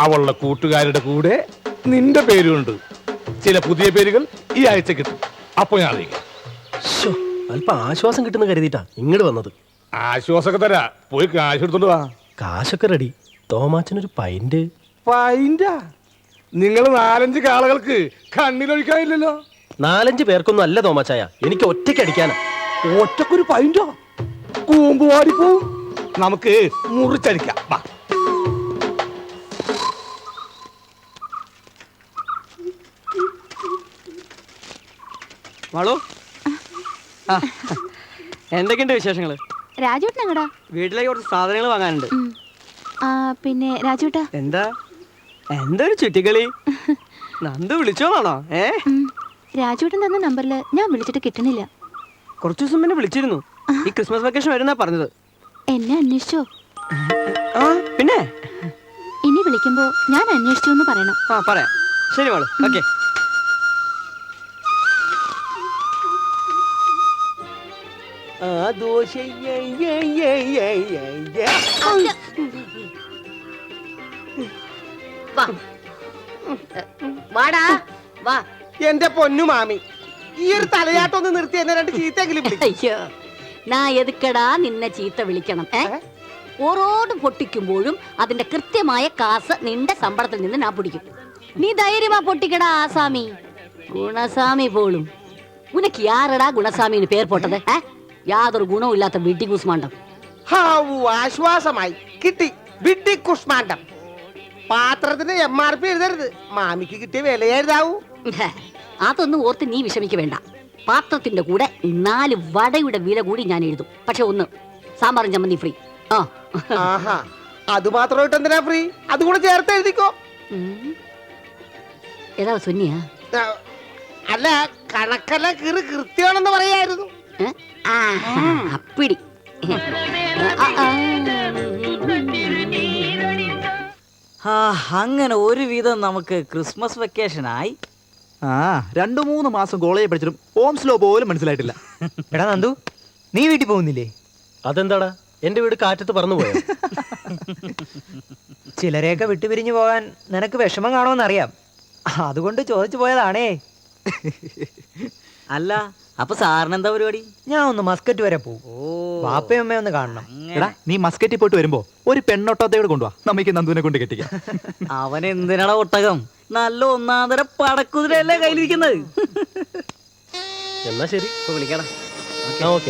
അവളുടെ കൂട്ടുകാരുടെ കൂടെ നിന്റെ പേരുണ്ട്. ചില പുതിയ പേരുകൾ ഈ ആഴ്ച കിട്ടും. അപ്പൊ ഞാൻ അറിയിക്കാം. അല്പം ആശ്വാസം കിട്ടുന്ന കരുതിയിട്ടാ ഇങ്ങോട്ട് വന്നത്. ആശ്വാസമൊക്കെ തരാ, പോയി കാശ് എടുത്തോണ്ട് വാ. കാശൊക്കെ റെഡി. തോമാച്ചനൊരു പൈന്റ്. പൈന്റാ? നിങ്ങൾ 4-5 കാളകൾക്ക് കണ്ണിലൊഴിക്കാനില്ലല്ലോ. 4-5 പേർക്കൊന്നും അല്ല തോമാച്ചായ, എനിക്ക് ഒറ്റയ്ക്ക് അടിക്കാനാ. ഒറ്റക്കൊരു പൈന്റോ? കൂമ്പ് വാടിപ്പോവും. നമുക്ക് മുറിച്ചടിക്കാം. വാ. മാളു, എന്തൊക്കെയുണ്ട് വിശേഷങ്ങള്? രാജുവേട്ടൻ എങ്ങടാ? വീട്ടിലേക്ക് കുറച്ച് സാധനങ്ങൾ വാങ്ങാനുണ്ട്. പിന്നെ രാജുവേട്ടാ, എന്താ എന്തൊരു ചുറ്റിക്കളി? നന്ദു വിളിച്ചോളാണോ? രാജുവേട്ടൻ തന്ന നമ്പറിൽ ഞാൻ വിളിച്ചിട്ട് കിട്ടണില്ല. കുറച്ചു ദിവസം മുന്നേ വിളിച്ചിരുന്നു. ഈ ക്രിസ്മസ് വെക്കേഷൻ വരുന്നാ പറഞ്ഞത്. എന്നെ അന്വേഷിച്ചോ? പിന്നെ ഇനി വിളിക്കുമ്പോ ഞാൻ അന്വേഷിച്ചു എന്ന് പറയണം. പറയാം. ശരി മോള്. ഓക്കെ. വാടാ വാ. എന്റെ പൊന്നു മാമി, ഈ ഒരു തലയാട്ടം ഒന്ന് നിർത്തി എന്നെ രണ്ട് ചീത്തെങ്കിലും അയ്യോ, നാ എതുക്കടാ നിന്നെ ചീത്ത വിളിക്കണം? ഓരോട് പൊട്ടിക്കുമ്പോഴും അതിന്റെ കൃത്യമായ കാസ് നിന്റെ ശമ്പളത്തിൽ നിന്ന് ഞാൻ പിടിക്കും. നീ ധൈര്യമാ പൊട്ടിക്കടാ ആസാമി. ഗുണസാമി പോളും. ഉനക്ക് യാരടാ ഗുണസാമിന് പേർ പോട്ടത്? യാതൊരു ഗുണവും ഇല്ലാത്ത വിഡ്ഢി കുസ്മാണ്ടം. ആശ്വാസമായി കിട്ടി. വിഡ്ഢി കുഷ്മാണ്ടം. പാത്രത്തിന് MRP എഴുതരുത്. മാമിക്ക് കിട്ടിയ വിലയായിരുന്നാവൂ. അതൊന്നും ഓർത്ത് നീ വിഷമിക്ക വേണ്ട. പാത്രത്തിന്റെ കൂടെ 4 വടയുടെ വില കൂടി ഞാൻ എഴുതും. പക്ഷെ ഒന്ന്, സാമ്പാറും ചമ്മന്തി ഫ്രീ. അത് മാത്രമായിട്ട് എന്തിനാ ഫ്രീ? അതുകൂടെ ചേർത്ത് എഴുതിക്കോ. ഏതാ സുന്നിയാ? അല്ല, കണക്കല്ല കീറ് കൃത്യമാണെന്ന് പറയായിരുന്നു. അപ്പിടി. അങ്ങനെ ഒരുവിധം നമുക്ക് ക്രിസ്മസ് വെക്കേഷൻ ആയി. 2-3 മാസം കോളേജിൽ പഠിച്ചിട്ടും ഹോം സ്ലോ പോലും മനസ്സിലായിട്ടില്ല. എടാ നന്ദു, നീ വീട്ടിൽ പോകുന്നില്ലേ? അതെന്താടാ, എന്റെ വീട് കാറ്റത്ത് പറന്നു പോയോ? ചിലരെയൊക്കെ വിട്ടുപിരിഞ്ഞു പോകാൻ നിനക്ക് വിഷമം കാണുമെന്നറിയാം. അതുകൊണ്ട് ചോദിച്ചു പോയതാണേ. അല്ല, അപ്പൊ സാറിന് എന്താ പരിപാടി? ഞാൻ ഒന്ന് മസ്കറ്റ് വരെ പോകും. വാപ്പയും അമ്മയും ഒന്ന് കാണണം. എടാ, നീ മസ്കറ്റിൽ പോയിട്ട് വരുമ്പോ ഒരു പെണ്ണൊട്ടത്തോട് കൊണ്ടുവാ. നമുക്ക് നന്ദുവിനെ കൊണ്ട് കെട്ടിക്കാം. അവൻ എന്തിനാടാ ഒട്ടകം? നല്ല ഒന്നാന്തര പടക്കുതിരയല്ലേ കയ്യിലിരിക്കുന്നത്. എന്നാ ശരി, വിളിക്കണം. പോയിട്ട്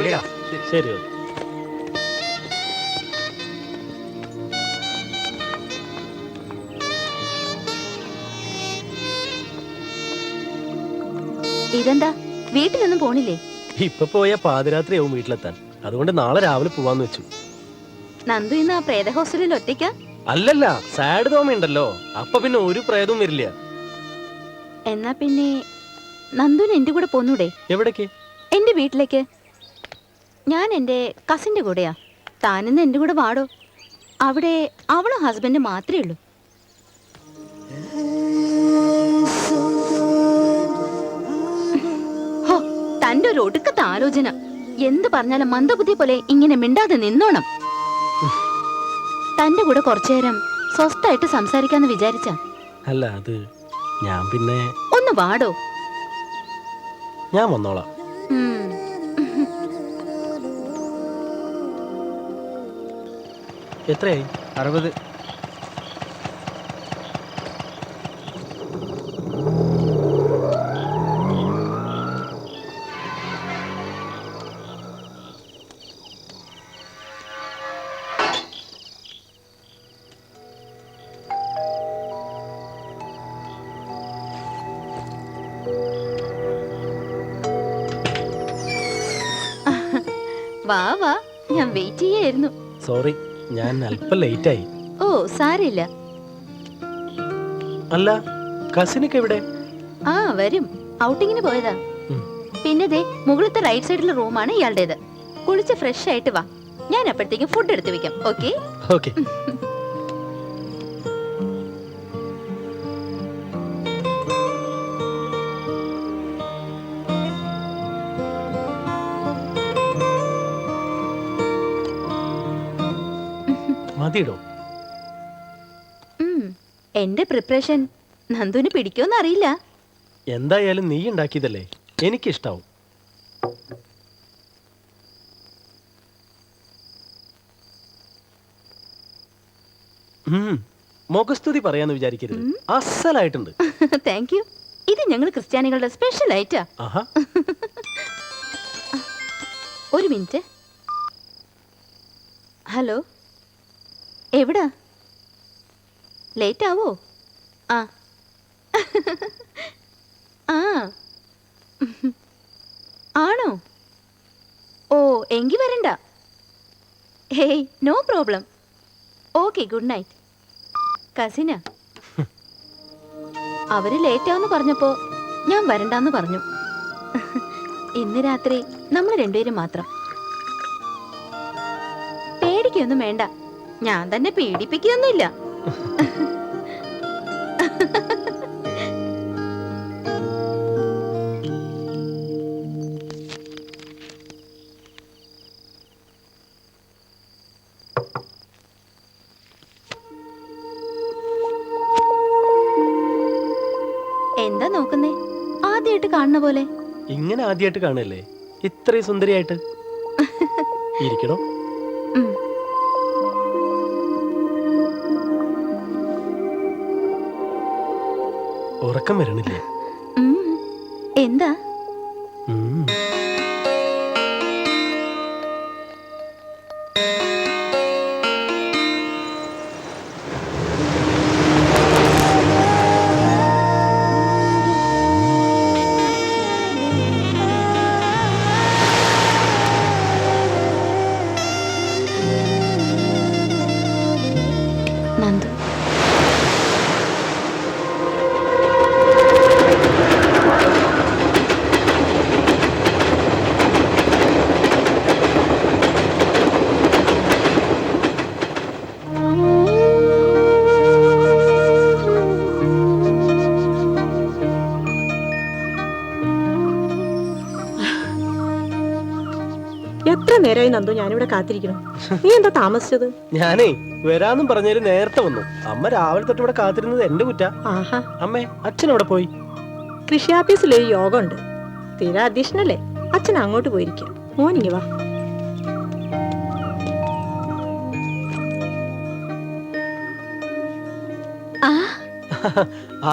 വരാം. ശരി. ഇതെന്താ, വീട്ടിലൊന്നും പോണില്ലേ? ഇപ്പൊ പോയ പാതിരാത്രിയാവും വീട്ടിലെത്താൻ. അതുകൊണ്ട് നാളെ രാവിലെ പോവാന്ന് വെച്ചു. നന്ദു ഇന്ന് ആ പ്രേത ഹോസ്റ്റലിൽ ഒറ്റയ്ക്കാ? അല്ലല്ല, സാഡ് തോമയുണ്ടല്ലോ. അപ്പൊ പിന്നെ ഒരു പ്രേതവും വരില്ല. എന്നാ പിന്നെ നന്ദുവിന് എന്റെ കൂടെ പോന്നൂടെ? എവിടേക്ക്? എന്റെ വീട്ടിലേക്ക്. ഞാൻ എന്റെ കസിന്റെ കൂടെയാ. താനിന്ന് എന്റെ കൂടെ വാടോ. അവിടെ അവളും ഹസ്ബൻഡ് മാത്രമേ ഉള്ളൂ. തന്റെ ഒരു ഒടുക്കത്തെ ആലോചന. എന്ത് പറഞ്ഞാലും മന്ദബുദ്ധി പോലെ ഇങ്ങനെ മിണ്ടാതെ നിന്നോണം. തന്റെ കൂടെ കുറച്ചു നേരം സ്വസ്ഥായിട്ട് സംസാരിക്കാന്ന് വിചാരിച്ച. അല്ല, അത് ഞാൻ പിന്നെ ഒന്ന് വാടോ. ഞാൻ വന്നോളാം. എത്രയായി? 60. വാ വാ, ഞാൻ വെയിറ്റ് ചെയ്യായിരുന്നു. സോറി, ഞാൻ അല്പം ലേറ്റായി. ഓ സാരില്ല. അല്ല, കസിനൊക്കെ എവിടെ? വരും. ഔട്ടിങ്ങിന് പോയതാ. പിന്നെ ദേ മുകളിലത്തെ റൈറ്റ് സൈഡിലെ റൂമാണ് ഇയാളുടേത്. കുളിച്ച് ഫ്രഷ് ആയിട്ട് വാ. ഞാൻ അപ്പോഴത്തേക്കും ഫുഡ് എടുത്തു വെക്കാം. ഓക്കെ? ഓക്കെ. മതിയിടോ. എന്റെ പ്രിപ്പറേഷൻ നന്ദുവിന് പിടിക്കുമെന്ന് അറിയില്ല. എന്തായാലും നീ ഉണ്ടാക്കിയതല്ലേ, എനിക്കിഷ്ടാവും. മുഖസ്തുതി പറയാന്ന് വിചാരിക്കരുത്, അസലായിട്ടുണ്ട്. Thank you. ഇത് ഞങ്ങൾ ക്രിസ്ത്യാനികളുടെ സ്പെഷ്യൽ ഐറ്റാ. ഒരു മിനിറ്റ്. ഹലോ, എവിടാ? ലേറ്റ് ആവോ? ആ ആണോ? ഓ, എങ്കി വരണ്ട. Hey, no problem. Okay, good night. കസിനാ. അവര് ലേറ്റ് ആവെന്ന് പറഞ്ഞപ്പോ ഞാൻ വരണ്ടാന്ന് പറഞ്ഞു. ഇന്ന് രാത്രി നമ്മൾ രണ്ടുപേരും മാത്രം. പേടിക്കൊന്നും വേണ്ട, ഞാൻ തന്നെ പീഡിപ്പിക്കൊന്നുമില്ല. എന്താ നോക്കുന്നേ? ആദ്യമായിട്ട് കാണുന്ന പോലെ. ഇങ്ങനെ ആദ്യമായിട്ട് കാണല്ലേ ഇത്രയും സുന്ദരിയായിട്ട്? ഇരിക്കണോ? ഉറക്കം വരണില്ലേ? എന്താ? നന്ദു, എത്ര നേരമായി നന്ദു ഞാനിവിടെ കാത്തിരിക്കണം. നീ എന്താ താമസിച്ചത്? ഞാനേ വരാന്നും പറഞ്ഞാല് നേരത്തെ വന്നു. അമ്മ രാവിലെ തൊട്ട് ഇവിടെ കാത്തിരുന്നത് എന്റെ കുറ്റ. ആഹാ, അമ്മേ, അച്ഛൻ അവിടെ പോയി? കൃഷി ഓഫീസിൽ ഒരു യോഗം ഉണ്ട്. സ്ഥിര അധ്യക്ഷനല്ലേ, അച്ഛൻ അങ്ങോട്ട് പോയിരിക്കും. മോനിങ്ങി വാ.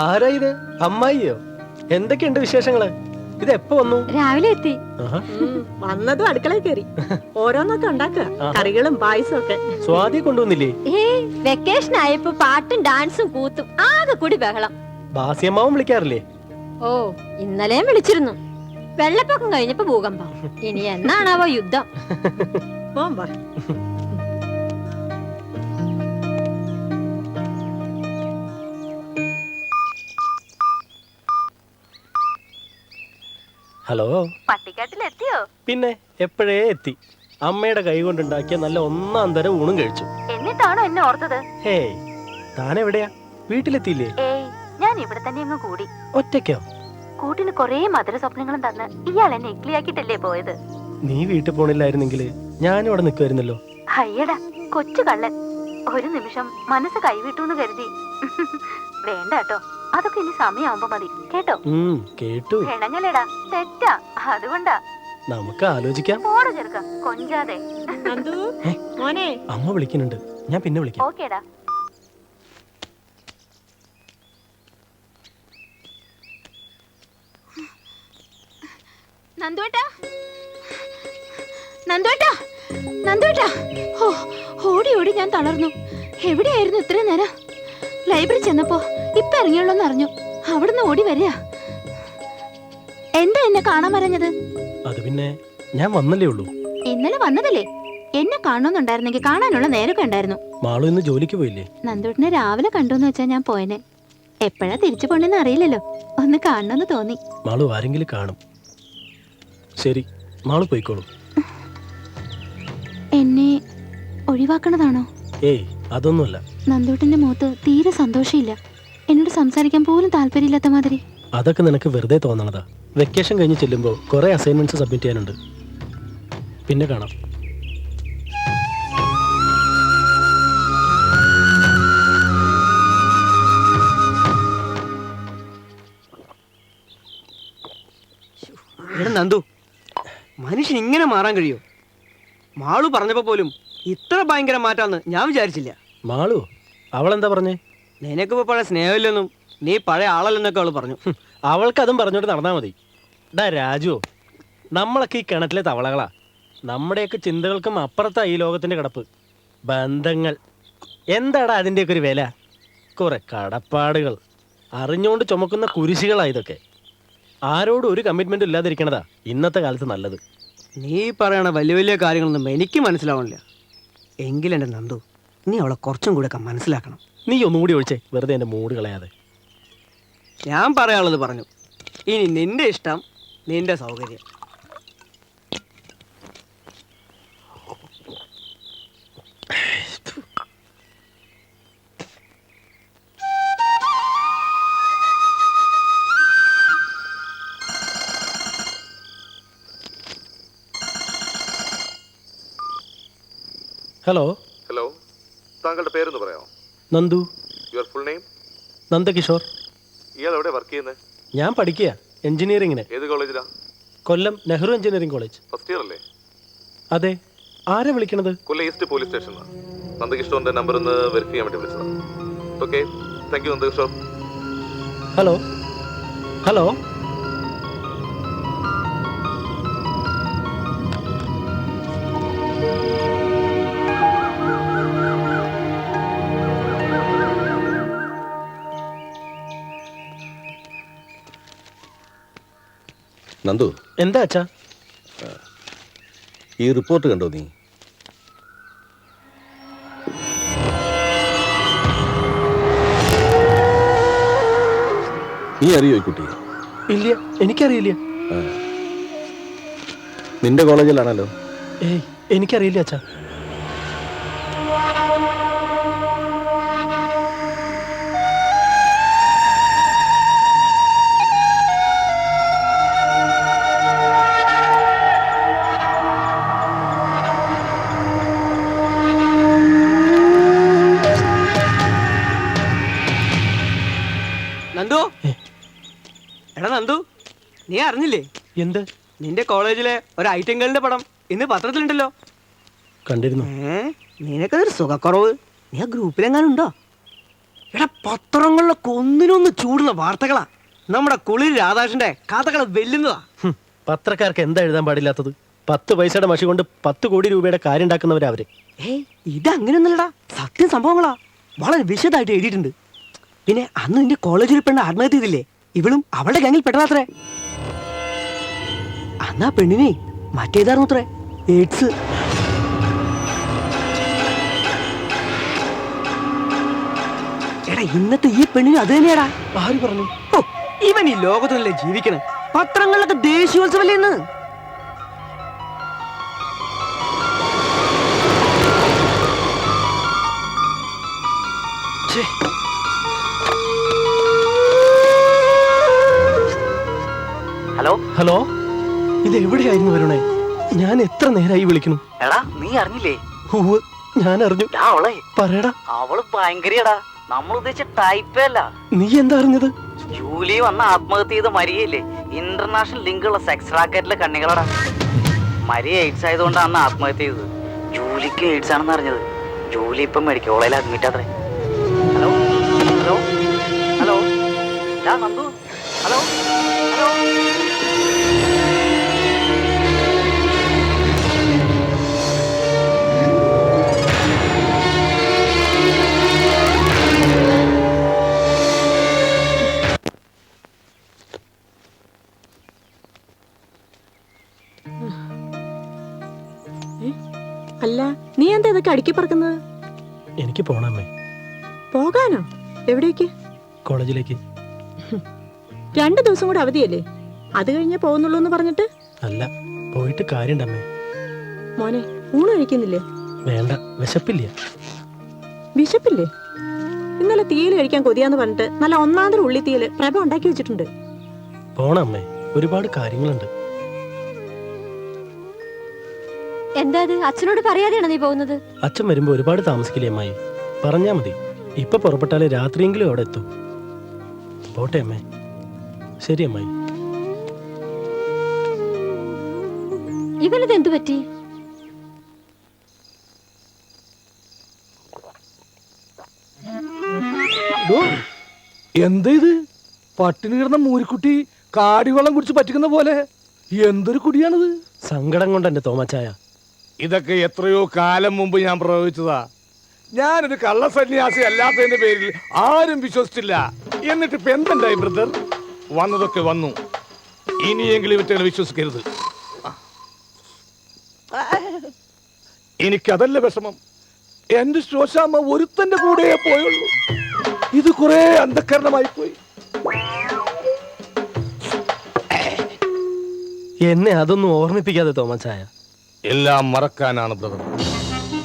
ആരാ ഇത്? അമ്മായിയോ? എന്തൊക്കെയുണ്ട് വിശേഷങ്ങള്? ഇത് എപ്പോ വന്നു? രാവിലെ എത്തി. വന്നതും അടുക്കളയിൽ കയറി ഓരോന്നൊക്കെ ഉണ്ടാക്കുക, കറികളും പായസം ഒക്കെ. സ്വാതി കൊണ്ടുവന്നില്ലേ? വെക്കേഷൻ ആയപ്പോ പാട്ടും ഡാൻസും കൂത്തും ആകെ കൂടി ബഹളം. ബാസിയമ്മാവും വിളിക്കാറില്ലേ? ഓ, ഇന്നലെയും വിളിച്ചിരുന്നു. വെള്ളപ്പൊക്കം കഴിഞ്ഞപ്പോ ഭൂകമ്പം. ഇനി എന്നാണാവോ യുദ്ധം? പോവാ. ഹലോ, പട്ടിക്കാട്ടിലെത്തിയോ? പിന്നെ എപ്പോഴേ എത്തി. അമ്മയുടെ കൈ കൊണ്ടുണ്ടാക്കിയ നല്ല ഒന്നാം തരം ഊണും കഴിച്ചു. എന്നിട്ടാണോ എന്നെ ഓർത്തത്? ഹേയ്, താനെവിടെയാ? വീട്ടിലെത്തിയില്ലേ? ഏയ്, ഞാൻ ഇവിടെ തന്നെ അങ്ങ് കൂടി. ഒറ്റയ്ക്കോ? കൂട്ടിന് കൊറേ മധുര സ്വപ്നങ്ങളും തന്ന് ഇയാൾ എന്നെ ഇക്ലിയാക്കിട്ടല്ലേ പോയത്. നീ വീട്ടിൽ പോണില്ലായിരുന്നെങ്കിൽ ഞാനും അവിടെ നിൽക്കുമായിരുന്നല്ലോ. അയ്യടാ, കൊച്ചു കള്ളൻ. ഒരു നിമിഷം മനസ്സ് കൈവിട്ടൂന്ന് കരുതി. വേണ്ട കേട്ടോ, അതൊക്കെ ഇനി സമയമാവുമ്പോ മതി കേട്ടോ. കേട്ടു. ഇണങ്ങലടാ, തെറ്റാ, അതുകൊണ്ടാ. നമുക്ക് ആലോചിക്കാം. പോട ചെറുക്ക, കൊഞ്ചാതെ. മോനെ, അമ്മ വിളിക്കുന്നുണ്ട്, ഞാൻ പിന്നെ വിളിക്കാം. ഓക്കേടാ. നന്ദുവേട്ടാ, നന്ദുവേട്ടാ, നന്ദുവേട്ടാ. ഓ, ഓടി ഓടി ഞാൻ തളർന്നു. എവിടെയായിരുന്നു ഇത്രയും നേരം? ലൈബ്രറി ചെന്നപ്പോ ഇപ്പൊ ഇറങ്ങിയുള്ളൂന്ന് അറിഞ്ഞു. അവിടുന്ന് ഓടി വരിക. എന്താ എന്നെ കാണാൻ പറഞ്ഞത്? അത് പിന്നെ ഞാൻ വന്നല്ലേ ഉള്ളൂ. ഇന്നലെ വന്നതല്ലേ? എന്നെ കാണണമെന്നുണ്ടായിരുന്നെങ്കിൽ കാണാനുള്ള നേരമൊക്കെ ഉണ്ടായിരുന്നു. മാളു ഇന്ന് ജോലിക്ക് പോയില്ലേ? നന്ദുട്ടിനെ രാവിലെ കണ്ടുന്ന് വെച്ചാ ഞാൻ പോയനെ. എപ്പോഴാ തിരിച്ചു പോണെന്ന് അറിയില്ലല്ലോ, ഒന്ന് കാണണമെന്ന് തോന്നി. മാളു ആരെങ്കിലും കാണും. ശരി, മാളു പോയിക്കോളൂ. എന്നെ ഒഴിവാക്കണതാണോ? ഏയ്, അതൊന്നുമല്ല. നന്ദൂട്ടിന്റെ മുഖത്ത് തീരെ സന്തോഷമില്ല. എന്നോട് സംസാരിക്കാൻ പോലും താല്പര്യമില്ലാത്ത മാതിരി. അതൊക്കെ നിനക്ക് വെറുതെ തോന്നണതാ. വെക്കേഷൻ കഴിഞ്ഞ് ചെല്ലുമ്പോൾ കുറെ അസൈൻമെന്റ്സ് സബ്മിറ്റ് ചെയ്യാനുണ്ട്. പിന്നെ കാണാം. നന്ദു, മനുഷ്യൻ ഇങ്ങനെ മാറാൻ കഴിയോ? മാളു പറഞ്ഞപ്പോ പോലും ഇത്ര ഭയങ്കര മാറ്റാന്ന് ഞാൻ വിചാരിച്ചില്ല. മാളു അവളെന്താ പറഞ്ഞേ? നിനക്കിപ്പോ പഴയ സ്നേഹമില്ലെന്നും നീ പഴയ ആളല്ലെന്നൊക്കെ അവള് പറഞ്ഞു. അവൾക്ക് അതും പറഞ്ഞോട്ട് നടന്നാ മതി. ഡാ രാജു, നമ്മളൊക്കെ ഈ കിണറ്റിലെ തവളകളാ. നമ്മുടെയൊക്കെ ചിന്തകൾക്കും അപ്പുറത്താ ഈ ലോകത്തിന്റെ കിടപ്പ്. ബന്ധങ്ങൾ എന്താടാ അതിൻ്റെയൊക്കെ ഒരു വില? കുറെ കടപ്പാടുകൾ, അറിഞ്ഞുകൊണ്ട് ചുമക്കുന്ന കുരിശികളാ ഇതൊക്കെ. ആരോടും ഒരു കമ്മിറ്റ്മെന്റ് ഇല്ലാതിരിക്കണതാ ഇന്നത്തെ കാലത്ത് നല്ലത്. നീ പറയണ വലിയ വലിയ കാര്യങ്ങളൊന്നും എനിക്ക് മനസ്സിലാവണില്ല. എങ്കിലെന്റെ നന്ദു, നീ അവളെ കുറച്ചും കൂടെ ഒക്കെ മനസ്സിലാക്കണം. നീ ഒന്നുകൂടി ഒഴിച്ചേ, വെറുതെ എന്റെ മൂഡ് കളയാതെ. ഞാൻ പറയാനുള്ളത് പറഞ്ഞു. ഇനി നിന്റെ ഇഷ്ടം, നിന്റെ സൗകര്യം. ഹലോ. ഹലോ, താങ്കളുടെ പേരൊന്ന് പറയാമോ? Nandu. Your full name? Nandakishore. ഇയാൾ എവിടെ വർക്ക് ചെയ്യുന്നത്? ഞാൻ പഠിക്കുക, എഞ്ചിനീയറിംഗിന്. ഏത് കോളേജിലാ? Kollam Nehru engineering college. First year അല്ലേ? അതെ. ആരാ വിളിക്കണത്? കൊല്ലം ഈസ്റ്റ് പോലീസ് സ്റ്റേഷനിലാണ്. നന്ദകിഷോറിന്റെ നമ്പർ ഒന്ന് വെരിഫൈ ചെയ്യാൻ വേണ്ടി വിളിച്ചതാണ്. Okay, thank you Nandakishore. Hello. Hello. Nandu. എന്താ അച്ഛാ? ഈ റിപ്പോർട്ട് കണ്ടോ നീ? നീ അറിയോ ഈ കുട്ടി? ഇല്ല, എനിക്കറിയില്ല. നിന്റെ കോളേജിലാണല്ലോ. ഏയ്, എനിക്കറിയില്ല അച്ഛാ. നന്ദു, എടാ നന്ദു, നീ അറിഞ്ഞില്ലേ? എന്ത്? നിന്റെ കോളേജിലെ ഒരു ഐറ്റം ഗേളിന്റെ പടം ഇന്ന് പത്രത്തിലുണ്ടല്ലോ. കണ്ടിരുന്നു. നിനക്കതൊരു സുഖക്കുറവ്. നീ ആ ഗ്രൂപ്പിലെങ്ങാനും ഉണ്ടോ? എടാ, പത്രങ്ങളിലൊക്കെ ഒന്നിനൊന്ന് ചൂടുന്ന വാർത്തകളാ. നമ്മുടെ കുളിർ രാധാകൃഷ്ണന്റെ കഥകളെ വെല്ലുന്നതാ. പത്രക്കാർക്ക് എന്താ എഴുതാൻ പാടില്ലാത്തത്? 10 പൈസയുടെ മഷി കൊണ്ട് 10 കോടി രൂപയുടെ കാര്യം ഉണ്ടാക്കുന്നവരാ അവര്. ഇതങ്ങനെയൊന്നുമല്ലടാ, സത്യം സംഭവങ്ങളാ. വളരെ വിശദമായിട്ട് എഴുതിയിട്ടുണ്ട്. പിന്നെ അന്ന് നിന്റെ കോളേജിൽ പെണ്ണ് ആത്മഹത്യ ചെയ്തില്ലേ, ഇവളും അവളുടെ ഗാങ്ങിൽ പെട്ടതാത്രേ. അന്ന് ആ പെണ്ണിനെ മറ്റേതായിരുന്നു അത്രേ, എയ്ഡ്സ്. എടാ, ഇന്നത്തെ ഈ പെണ്ണിന് അത് തന്നെയാടാ. ആര് പറഞ്ഞു? ഇവൻ ഈ ലോകത്തിലല്ലേ ജീവിക്കണേ. പത്രങ്ങളിലൊക്കെ ദേശീയോത്സവല്ലേ ഇന്ന്. ഹലോ. ഹലോ, ഇത് എവിടെയായിരുന്നു വരണേ? ഞാൻ എത്ര നേരമായി വിളിക്കുന്നു. എടാ, നീ അറിഞ്ഞില്ലേ? ഞാൻ അറിഞ്ഞു. പറയടാ. അവള് ഭയങ്കരടാ. നമ്മൾ ഉദ്ദേശിച്ച ടൈപ്പേ അല്ല. നീ എന്താ അറിഞ്ഞത്? ജൂലി വന്ന് ആത്മഹത്യ ചെയ്ത് മരിയയില്ലേ, ഇന്റർനാഷണൽ ലിങ്ക് ഉള്ള സെക്സ് റാക്കറ്റിലെ കണ്ണികളടാ. മരിയ എയ്ഡ്സ് ആയതുകൊണ്ടാണ് അന്ന് ആത്മഹത്യ ചെയ്തത്. ജൂലിക്ക് എയ്ഡ്സ് ആണെന്ന് അറിഞ്ഞത്. ജൂലി ഇപ്പം മെഡിക്കൽ കോളേജിൽ അഡ്മിറ്റ് ആത്രേ. Hello. Hello. Hello. Nandu. Hello. Hello. അല്ല, നീ എന്താ ഇതൊക്കെ അടുക്കി പറക്കുന്നത്? എനിക്ക് പോണമ്മേ. പോകാനോ? എവിടേക്ക്? കോളേജിലേക്ക്. 2 ദിവസം കൂടെ അവധിയല്ലേ, അത് കഴിഞ്ഞേ പോകുന്നുള്ളൂ എന്ന് പറഞ്ഞിട്ട്? അല്ല, പോയിട്ട് കാര്യണ്ടമ്മേ. മോനെ, ഊണ് കഴിക്കുന്നില്ലേ? വേണ്ട, വിശപ്പില്ല. വിശപ്പില്ലേ? ഇന്നലെ തീയൽ കഴിക്കാൻ കൊതിയാന്ന് പറഞ്ഞിട്ട് നല്ല ഒന്നാന്തര ഉള്ളിത്തീയല് പ്രഭ ഉണ്ടാക്കി വെച്ചിട്ടുണ്ട്. പോണമ്മേ, ഒരുപാട് കാര്യങ്ങളുണ്ട്. എന്താ അത്? അച്ഛനോട് പറയാതെയാണോ നീ പോകുന്നത്? അച്ഛൻ വരുമ്പോ ഒരുപാട് താമസിക്കില്ലേ അമ്മായി? പറഞ്ഞാ മതി. ഇപ്പൊ പുറപ്പെട്ടാലേ രാത്രിയെങ്കിലും അവിടെ എത്തും. പോട്ടെ അമ്മേ. ശരി അമ്മായി. ഇവനത് എന്തു പറ്റി? എന്താ ഇത്? പട്ടിണി കിടന്ന മൂരിക്കുട്ടി കാടിവെള്ളം കുടിച്ച് പറ്റിക്കുന്ന പോലെ. എന്തൊരു കുടിയാണിത്? സങ്കടം കൊണ്ട് എന്റെ തോമച്ചായ. ഇതൊക്കെ എത്രയോ കാലം മുമ്പ് ഞാൻ പ്രയോഗിച്ചതാ. ഞാനൊരു കള്ളസന്യാസി അല്ലാത്തതിന്റെ പേരിൽ ആരും വിശ്വസിച്ചില്ല. എന്നിട്ട് ഇപ്പൊ എന്തുണ്ടായി ബ്രദർ? വന്നതൊക്കെ വന്നു. ഇനിയെങ്കിലും ഇവറ്റകളെ വിശ്വസിക്കരുത്. എനിക്കതല്ല വിഷമം. എന്റെ ശോശാമ്മ ഒരുത്തന്റെ കൂടെ പോയുള്ളൂ. ഇത് കുറെ അന്ധകരണമായി പോയി. എന്നെ അതൊന്നും ഓർമ്മിപ്പിക്കാതെ തോമച്ചായ. എല്ലാം മറക്കാനാണ് ബ്രദർ.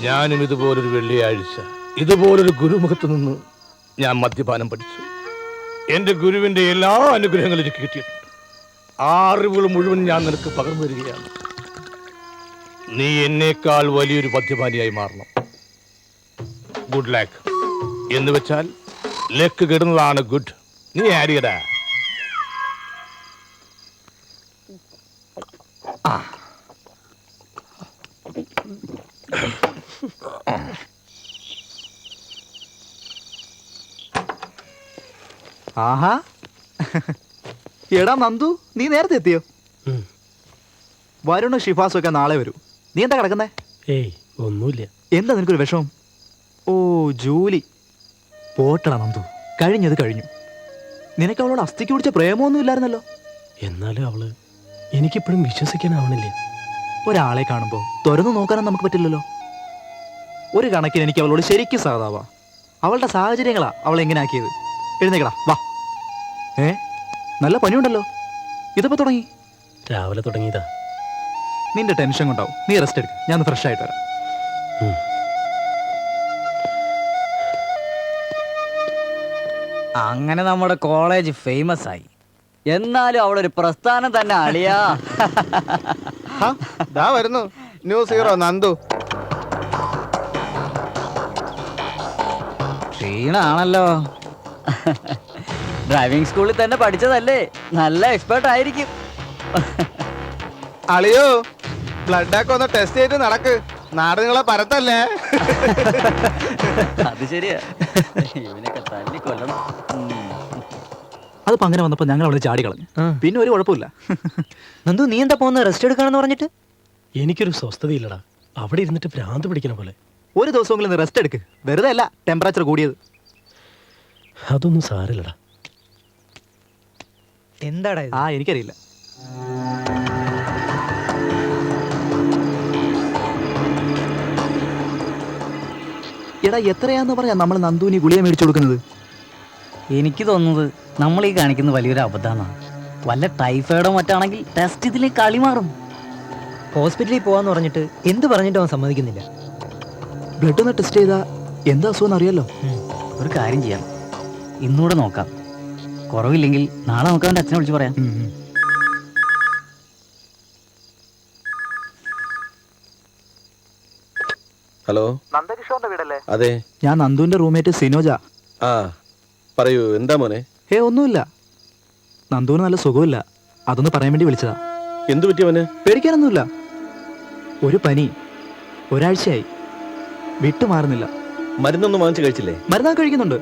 ഞാനും ഇതുപോലൊരു വെള്ളിയാഴ്ച ഇതുപോലൊരു ഗുരുമുഖത്ത് നിന്ന് ഞാൻ മദ്യപാനം പഠിച്ചു. എന്റെ ഗുരുവിന്റെ എല്ലാ അനുഗ്രഹങ്ങളും എനിക്ക് കിട്ടിയിട്ടുണ്ട്. ആ അറിവുകൾ മുഴുവൻ ഞാൻ നിനക്ക് പകർന്നു വരികയാണ്. നീ എന്നേക്കാൾ വലിയൊരു മദ്യപാനിയായി മാറണം. ഗുഡ് ലക്ക് എന്ന് വെച്ചാൽ ലക്ക് കിടുന്നതാണ് ഗുഡ്. നീ ആരിയടാ. ആഹാ എടാ നന്ദു, നീ നേരത്തെ എത്തിയോ? വരുണ ഷിഫാസും ഒക്കെ നാളെ വരൂ. നീ എന്താ കിടക്കുന്നേ? ഏയ് ഒന്നുമില്ല. എന്താ നിനക്കൊരു വിഷമം? ഓ ജോലി പോട്ടടാ നന്ദു, കഴിഞ്ഞത് കഴിഞ്ഞു. നിനക്ക് അവളോട് അസ്ഥിക്ക് പിടിച്ച പ്രേമമൊന്നും ഇല്ലായിരുന്നല്ലോ. എന്നാലും അവള് എനിക്കിപ്പോഴും വിശ്വസിക്കാനാവണില്ലേ. ഒരാളെ കാണുമ്പോൾ തുറന്നു നോക്കാനും നമുക്ക് പറ്റില്ലല്ലോ. ഒരു കണക്കിന് എനിക്ക് അവളോട് ശരിക്കും സാധാവാ. അവളുടെ സാഹചര്യങ്ങളാ അവളെ എങ്ങനെ ആക്കിയത്. എഴുന്നേക്കടാ വാ. നല്ല പനിയുണ്ടല്ലോ. ഇതിപ്പോ തുടങ്ങി? രാവിലെ തുടങ്ങിയതാ. നിന്റെ ടെൻഷൻ കൊണ്ടാവും. നീ റെസ്റ്റ് എടുക്ക, ഞാൻ ഫ്രഷ് ആയിട്ട് വരാം. അങ്ങനെ നമ്മുടെ കോളേജ് ഫേമസ് ആയി. എന്നാലും അവളൊരു പ്രസ്ഥാനം തന്നെ അളിയാ. വരുന്നു ന്യൂസ് ഹീറോ നന്ദു. ക്ഷീണാണല്ലോ. ഡ്രൈവിംഗ് സ്കൂളിൽ തന്നെ പഠിച്ചതല്ലേ, നല്ല എക്സ്പേർട്ട് ആയിരിക്കും. അളിയോ ബ്ലഡ് ഒക്കെ ഒന്ന് ടെസ്റ്റ് ചെയ്ത് നടക്ക്. നാട് നിങ്ങളെ പരത്തല്ലേ. അത് ശരിയാ. ഇവനൊക്കെ തല്ലി കൊല്ലണം. അതിപ്പോ അങ്ങനെ വന്നപ്പോ ഞങ്ങൾ അവിടെ ചാടി കളഞ്ഞു. പിന്നെ ഒരു കുഴപ്പമില്ല. നന്ദു, നീ എന്താ പോകുന്ന റെസ്റ്റ് എടുക്കാണെന്ന് പറഞ്ഞിട്ട്? എനിക്കൊരു സ്വസ്ഥതയില്ലടാ. അവിടെ ഇരുന്നിട്ട് ഭ്രാന്ത് പിടിക്കണ പോലെ. ഒരു ദിവസമെങ്കിലും റെസ്റ്റ് എടുക്ക്. വെറുതെ അല്ല ടെമ്പറേച്ചർ കൂടിയത്. അതൊന്നും സാരില്ലടാ. എന്താടാ? ആ എനിക്കറിയില്ല. എടാ എത്രയാന്ന് പറയാ നമ്മൾ നന്ദുവിന് ഗുളിക മേടിച്ചു കൊടുക്കുന്നത്? എനിക്ക് തോന്നുന്നത് നമ്മൾ ഈ കാണിക്കുന്ന വലിയൊരു അബദ്ധമാണ്. വല്ല ടൈഫോയിഡോ മറ്റാണെങ്കിൽ ടെസ്റ്റ് ഇതിലെ കളി മാറും. ഹോസ്പിറ്റലിൽ പോവാന്ന് പറഞ്ഞിട്ട് എന്ത് പറഞ്ഞിട്ട് അവൻ സമ്മതിക്കുന്നില്ല. ബ്ലഡ് ഒന്ന് ടെസ്റ്റ് ചെയ്താ എന്താ അസുഖം അറിയാലോ. ഒരു കാര്യം ചെയ്യാം, ഇന്നൂടെ നോക്കാം. കുറവില്ലെങ്കിൽ നാളെ നമുക്ക് അവൻ്റെ അച്ഛനെ വിളിച്ച് പറയാം. ഹലോ, നന്ദകിഷോറിന്റെ വീടല്ലേ? അതെ, ഞാൻ നന്ദുവിന്റെ റൂംമേറ്റ് സിനോജ. ആ പറയൂ, എന്താ മോനെ? ഒന്നുമില്ല. നന്ദുവിന് നല്ല സുഖമില്ല, അതൊന്ന് പറയാൻ വേണ്ടി വിളിച്ചതാ. എന്തു പറ്റിയവന്? പേടിക്കാനൊന്നുമില്ല. ഒരു പനി, ഒരാഴ്ചയായി, വിട്ടുമാറുന്നില്ല. മരുന്നൊന്നും വാങ്ങിച്ചു കഴിച്ചില്ലേ? മരുന്നൊക്കെ കഴിക്കുന്നുണ്ട്.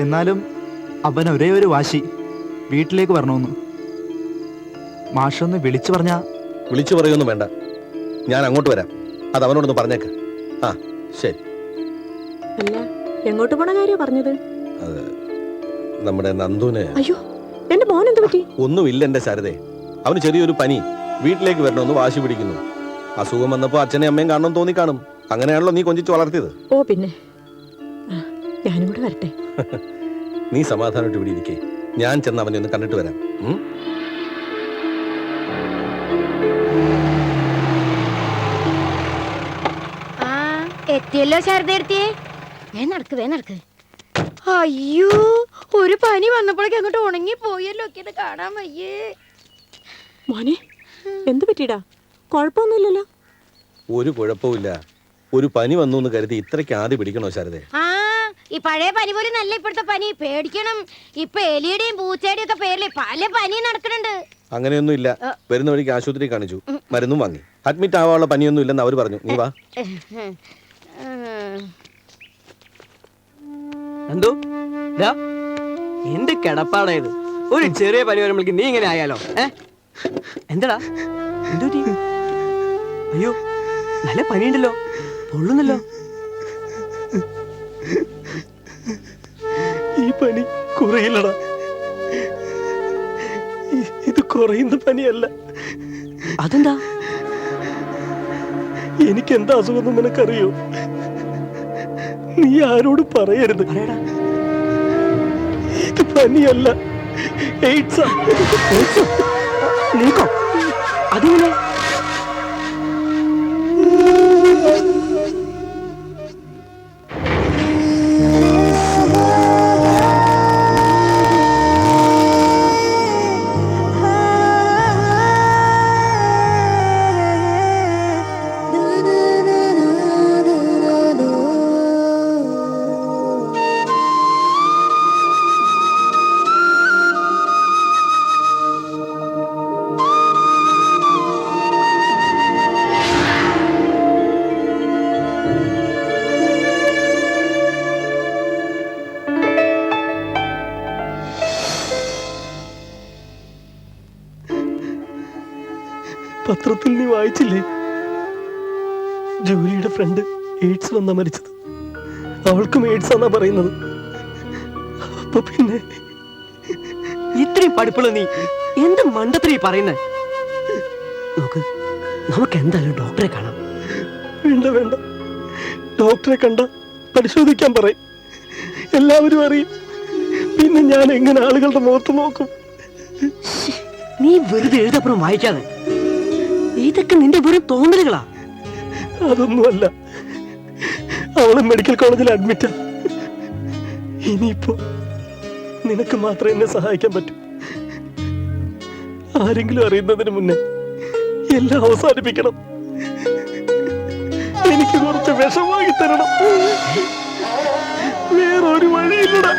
എന്നാലും അവൻ ഒരേ ഒരു വാശി, വീട്ടിലേക്ക് വരണമെന്ന്. മാഷൊന്ന് വിളിച്ചു പറഞ്ഞാ? വിളിച്ചു പറയൊന്നും വേണ്ട, ഞാൻ അങ്ങോട്ട് വരാം. അത് അവനോടൊന്ന് പറഞ്ഞേക്ക്. ആ ശരി. അല്ല, എങ്ങോട്ട് പോണ കാര്യം പറഞ്ഞത്? അത് നമ്മുടെ നന്ദുന്. അയ്യോ, എന്റെ മോൻ എന്ത് പറ്റി? ഒന്നുമില്ല എന്റെ ശാരദേ, അവന് ചെറിയൊരു പനി, വീട്ടിലേക്ക് വരണമെന്ന് വാശി പിടിക്കുന്നു. അസുഖം വന്നപ്പോ അച്ഛനെ അമ്മയും കാണണം തോന്നി കാണും. അങ്ങനെയാണല്ലോ നീ കൊഞ്ചിച്ച് വളർത്തിയത്. ഓ പിന്നെ, ഞാനും കൂടെ വരട്ടെ. നീ സമാധാനമായിട്ട് ഇവിടെ ഇരിക്കേ, ഞാൻ ചെന്ന് അവനെ ഒന്ന് കണ്ടിട്ട് വരാം. എത്തിയല്ലോ ശാരദയെടുത്തിയേ. വേ നടക്ക്. അയ്യോ, ഒരു പനി വന്നപ്പോഴേക്ക് അങ്ങോട്ട് ഉണങ്ങി പോയല്ലോ. ഒക്കെ കാണാൻ വയ്യേ. മോനെ എന്ത് പറ്റിയിടാ? കുഴപ്പമൊന്നുമില്ലല്ലോ. ഒരു കുഴപ്പമില്ല. ഒരു പനി വന്നു എന്ന് കരുതി ഇത്രയ്ക്ക് ആദ്യം പിടിക്കണോ ശാരദേ? ആ, ഈ പഴയ പനി പോലും നല്ല ഇപ്പോഴത്തെ പനി. പേടിക്കണം. ഇപ്പൊ എലിയുടെയും പൂച്ചയുടെയും ഒക്കെ പേരിൽ പല പനിയും നടക്കുന്നുണ്ട്. അങ്ങനെയൊന്നും ഇല്ല. വരുന്ന വഴിക്ക് ആശുപത്രി കാണിച്ചു, മരുന്നും വാങ്ങി. അഡ്മിറ്റ് ആവാനുള്ള പനിയൊന്നും ഇല്ലെന്ന് അവർ പറഞ്ഞു. നീ വാ. എന്തോ എന്ത് കിടപ്പാടായത്? ഒരു ചെറിയ പനി വരുമ്പോഴേക്ക് നീ ഇങ്ങനെ ആയാലോ? എന്താടാ എന്തോ? അയ്യോ, നല്ല പനിയുണ്ടല്ലോ, പൊള്ളുന്നല്ലോ. ഈ പനി കുറയില്ലടാ. ഇത് കുറയുന്ന പനിയല്ല. അതെന്താ? എനിക്കെന്താ അസുഖം നിനക്കറിയോ? നീ ആരോട് പറയരുത്. ഇത് പനിയല്ല, എയ്ഡ്സാ. നിനക്കോ? അതിങ്ങനെ പത്രത്തിൽ നീ വായിച്ചില്ലേ, ജൂലിയുടെ ഫ്രണ്ട് എയ്ഡ്സ് വന്നാ മരിച്ചത്. അവൾക്കും എയ്ഡ്സ് എന്നാ പറയുന്നത്. അപ്പൊ പിന്നെ ഇത്രയും പഠിപ്പുള്ള നീ എന്ത് മണ്ടത്തിരീ പറയുന്നേ? നോക്ക്, നമുക്ക് എന്തായാലും ഡോക്ടറെ കാണാം. വേണ്ട വേണ്ട, ഡോക്ടറെ കണ്ട പരിശോധിക്കാൻ പറയും, എല്ലാവരും അറിയും. പിന്നെ ഞാൻ എങ്ങനെ ആളുകളുടെ മുഖത്ത് നോക്കും? നീ വെറുതെ എഴുതപ്പുറം വായിക്കാതെ. ഇതൊക്കെ നിന്റെ വെറും തോന്നലുകളാ. അതൊന്നുമല്ല, അവള് മെഡിക്കൽ കോളേജിൽ അഡ്മിറ്റാ. ഇനിയിപ്പോ നിനക്ക് മാത്രമേ എന്നെ സഹായിക്കാൻ പറ്റൂ. ആരെങ്കിലും അറിയുന്നതിന് മുന്നേ എല്ലാം അവസാനിപ്പിക്കണം. എനിക്ക് കുറച്ച് വിഷം വാങ്ങി തരണം. വേറൊരു വഴിയില്ലടാ.